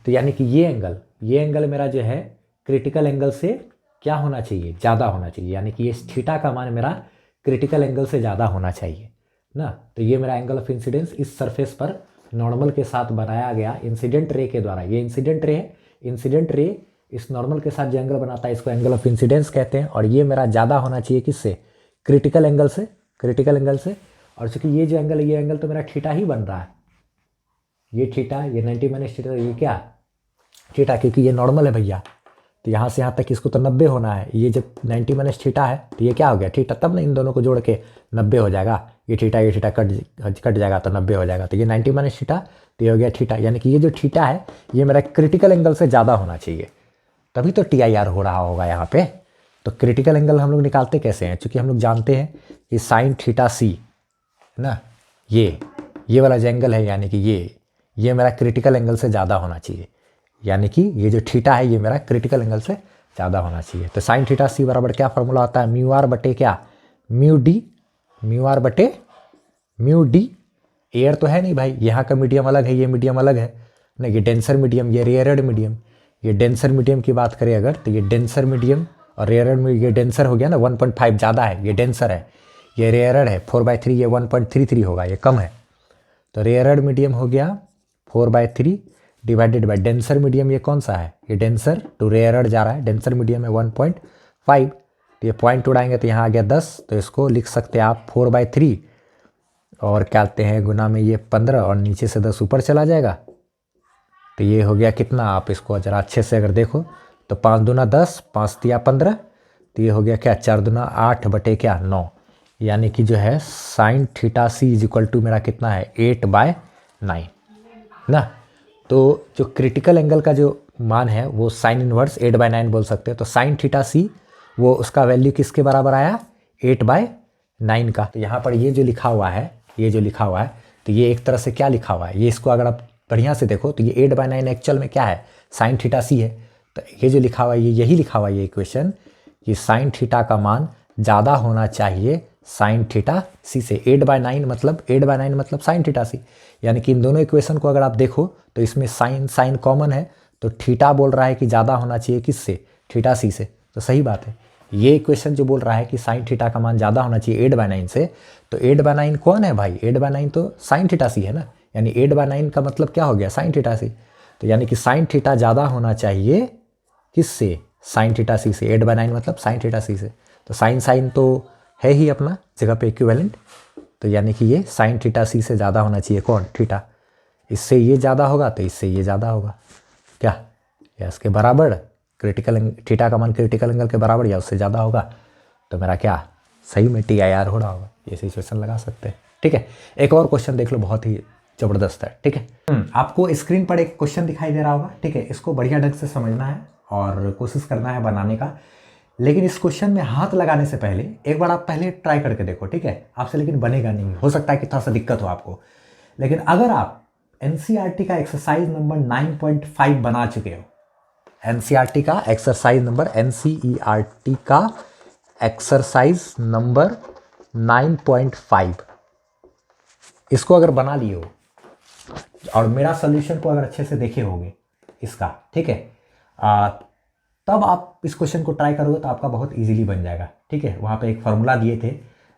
[SPEAKER 1] तो यानी कि ये एंगल मेरा जो है क्रिटिकल एंगल से क्या होना चाहिए, ज़्यादा होना चाहिए। यानी कि ये थीटा का मान मेरा क्रिटिकल एंगल से ज़्यादा होना चाहिए ना। तो ये मेरा एंगल ऑफ इंसिडेंस इस सरफेस पर नॉर्मल के साथ बनाया गया इंसिडेंट रे के द्वारा। ये इंसिडेंट रे है, इंसिडेंट रे इस नॉर्मल के साथ जो एंगल बनाता है इसको एंगल ऑफ इंसिडेंस कहते हैं। और ये मेरा ज़्यादा होना चाहिए किससे, क्रिटिकल एंगल से, क्रिटिकल एंगल से। और चूंकि ये जो एंगल है, ये एंगल तो मेरा थीटा ही बन रहा है, ये थीटा, ये 90 माइनस थीटा, ये क्या थीटा, क्योंकि ये नॉर्मल है भैया। तो यहाँ से यहाँ तक इसको तो 90 होना है। ये जब 90 माइनस थीटा है तो ये क्या हो गया थीटा, तब ना इन दोनों को जोड़ के 90 हो जाएगा। ये थीटा कट जाएगा तो 90 हो जाएगा। तो ये 90 माइनस थीटा, तो ये हो गया थीटा। यानी कि ये जो थीटा है ये मेरा क्रिटिकल एंगल से ज़्यादा होना चाहिए, तभी तो TIR हो रहा होगा यहाँ पे। तो क्रिटिकल एंगल हम लोग निकालते कैसे हैं, चूँकि हम लोग जानते हैं कि साइन थीटा सी ना, ये वाला जो एंगल है, यानी कि ये मेरा क्रिटिकल एंगल से ज़्यादा होना चाहिए। यानी कि ये जो थीटा है ये मेरा क्रिटिकल एंगल से ज़्यादा होना चाहिए। तो साइन थीटा सी बराबर क्या फार्मूला होता है, म्यू आर बटे क्या, म्यू आर बटे म्यू डी। एयर तो है नहीं भाई, यहाँ का मीडियम अलग है, ये मीडियम अलग है ना, ये डेंसर मीडियम, ये रेयरड मीडियम। ये डेंसर मीडियम की बात करें अगर, तो ये डेंसर मीडियम और रेयरड में ये डेंसर हो गया ना, 1.5 ज़्यादा है, ये डेंसर है, ये रेयरड है 4/3, ये 1.33 होगा, ये कम है। तो रेयरड मीडियम हो गया 4/3 डिवाइडेड बाय डेंसर मीडियम, ये कौन सा है, ये डेंसर टू रेयरड जा रहा है, डेंसर मीडियम है 1.5। तो ये पॉइंट उड़ाएंगे तो यहाँ आ गया 10, तो इसको लिख सकते हैं आप 4/3 और क्या कहते हैं गुना में ये 15 और नीचे से 10 ऊपर चला जाएगा। तो ये हो गया कितना, आप इसको ज़रा अच्छे से अगर देखो तो 5 दूना 10, 5 तिया 15, तो ये हो गया क्या 4 दूना 8 बटे क्या 9। यानी कि जो है sine theta C is equal to मेरा कितना है 8/9 ना। तो जो क्रिटिकल एंगल का जो मान है वो साइन इनवर्स 8/9 बोल सकते हैं। तो साइन थीटा सी वो उसका वैल्यू किसके बराबर आया 8/9 का। तो यहाँ पर ये जो लिखा हुआ है, तो ये एक तरह से क्या लिखा हुआ है, ये इसको अगर आप बढ़िया से देखो तो ये 8/9 एक्चुअल में क्या है, साइन थीटा सी है। तो ये जो लिखा हुआ है, ये यही लिखा हुआ है ये इक्वेशन कि साइन थीटा का मान ज़्यादा होना चाहिए साइन थीटा सी से। 8/9 मतलब साइन थीटा सी। यानी कि इन दोनों इक्वेशन को अगर आप देखो तो इसमें साइन कॉमन है, तो थीटा बोल रहा है कि ज़्यादा होना चाहिए किससे, थीटा सी से। तो सही बात है, ये इक्वेशन जो बोल रहा है कि साइन थीटा का मान ज़्यादा होना चाहिए 8/9 से, तो 8/9 कौन है भाई, 8/9 तो साइन थीटा सी है ना। यानी 8/9 का मतलब क्या हो गया साइन थीटा सी। तो यानी कि साइन थीटा ज़्यादा होना चाहिए किससे, साइन थीटा सी से, 8/9 मतलब साइन थीटा सी से। तो साइन साइन तो है ही अपना जगह पे इक्विवेलेंट, तो यानी कि ये साइन थीटा सी से ज़्यादा होना चाहिए कौन, थीटा। इससे ये ज़्यादा होगा तो इससे ये ज़्यादा होगा क्या, या इसके बराबर, क्रिटिकल थीटा का मान क्रिटिकल एंगल के बराबर या उससे ज़्यादा होगा, तो मेरा क्या सही में TIR हो रहा होगा। ये सिचुएशन लगा सकते हैं, ठीक है। एक और क्वेश्चन देख लो, बहुत ही ज़बरदस्त है, ठीक है। आपको स्क्रीन पर एक क्वेश्चन दिखाई दे रहा होगा, ठीक है। इसको बढ़िया ढंग से समझना है और कोशिश करना है बनाने का। लेकिन इस क्वेश्चन में हाथ लगाने से पहले एक बार आप पहले ट्राई करके देखो, ठीक है। आपसे लेकिन बनेगा नहीं, हो सकता है कि थोड़ा सा दिक्कत हो आपको। लेकिन अगर आप NCERT का एक्सरसाइज नंबर 9.5 बना चुके हो, NCERT का एक्सरसाइज नंबर, NCERT का एक्सरसाइज नंबर 9.5, इसको अगर बना लिए हो और मेरा सोल्यूशन को अगर अच्छे से देखे होगे इसका, ठीक है, तब आप इस क्वेश्चन को ट्राई करोगे तो आपका बहुत इजीली बन जाएगा, ठीक है। वहाँ पे एक फार्मूला दिए थे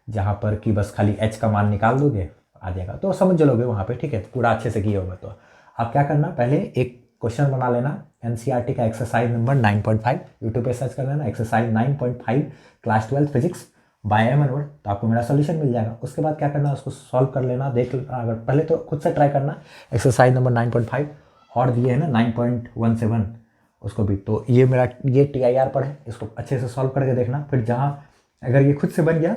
[SPEAKER 1] जहाँ पर कि बस खाली h का मान निकाल दोगे आ जाएगा, तो समझ लोगे वहाँ पे, ठीक है। पूरा अच्छे से किए होगा तो आप क्या करना, पहले एक क्वेश्चन बना लेना NCERT का एक्सरसाइज नंबर 9.5, यूट्यूब पे सर्च कर लेना exercise 9.5 class 12 physics by M एनवर्ड, तो आपको मेरा सोल्यूशन मिल जाएगा। उसके बाद क्या करना, उसको सॉल्व कर लेना, देख लेना। अगर पहले तो खुद से ट्राई करना एक्सरसाइज नंबर 9.5 और दिए है ना 9.17 उसको भी, तो ये मेरा ये TIR पर है, इसको अच्छे से सॉल्व करके देखना। फिर जहाँ अगर ये खुद से बन गया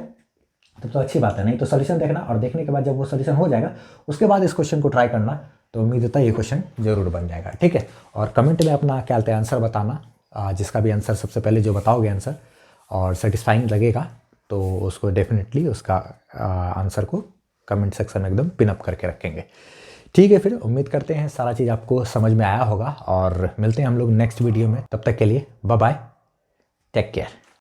[SPEAKER 1] तब तो अच्छी बात है, नहीं तो सोल्यूशन देखना, और देखने के बाद जब वो सोल्यूशन हो जाएगा उसके बाद इस क्वेश्चन को ट्राई करना, तो उम्मीद होता है ये क्वेश्चन जरूर बन जाएगा, ठीक है। और कमेंट में अपना क्या कहते हैं आंसर बताना, जिसका भी आंसर सबसे पहले जो बताओगे आंसर और सेटिस्फाइंग लगेगा तो उसको डेफिनेटली उसका आंसर को कमेंट सेक्शन में एकदम पिन अप करके रखेंगे, ठीक है। फिर उम्मीद करते हैं सारा चीज़ आपको समझ में आया होगा और मिलते हैं हम लोग नेक्स्ट वीडियो में। तब तक के लिए बाय बाय, टेक केयर।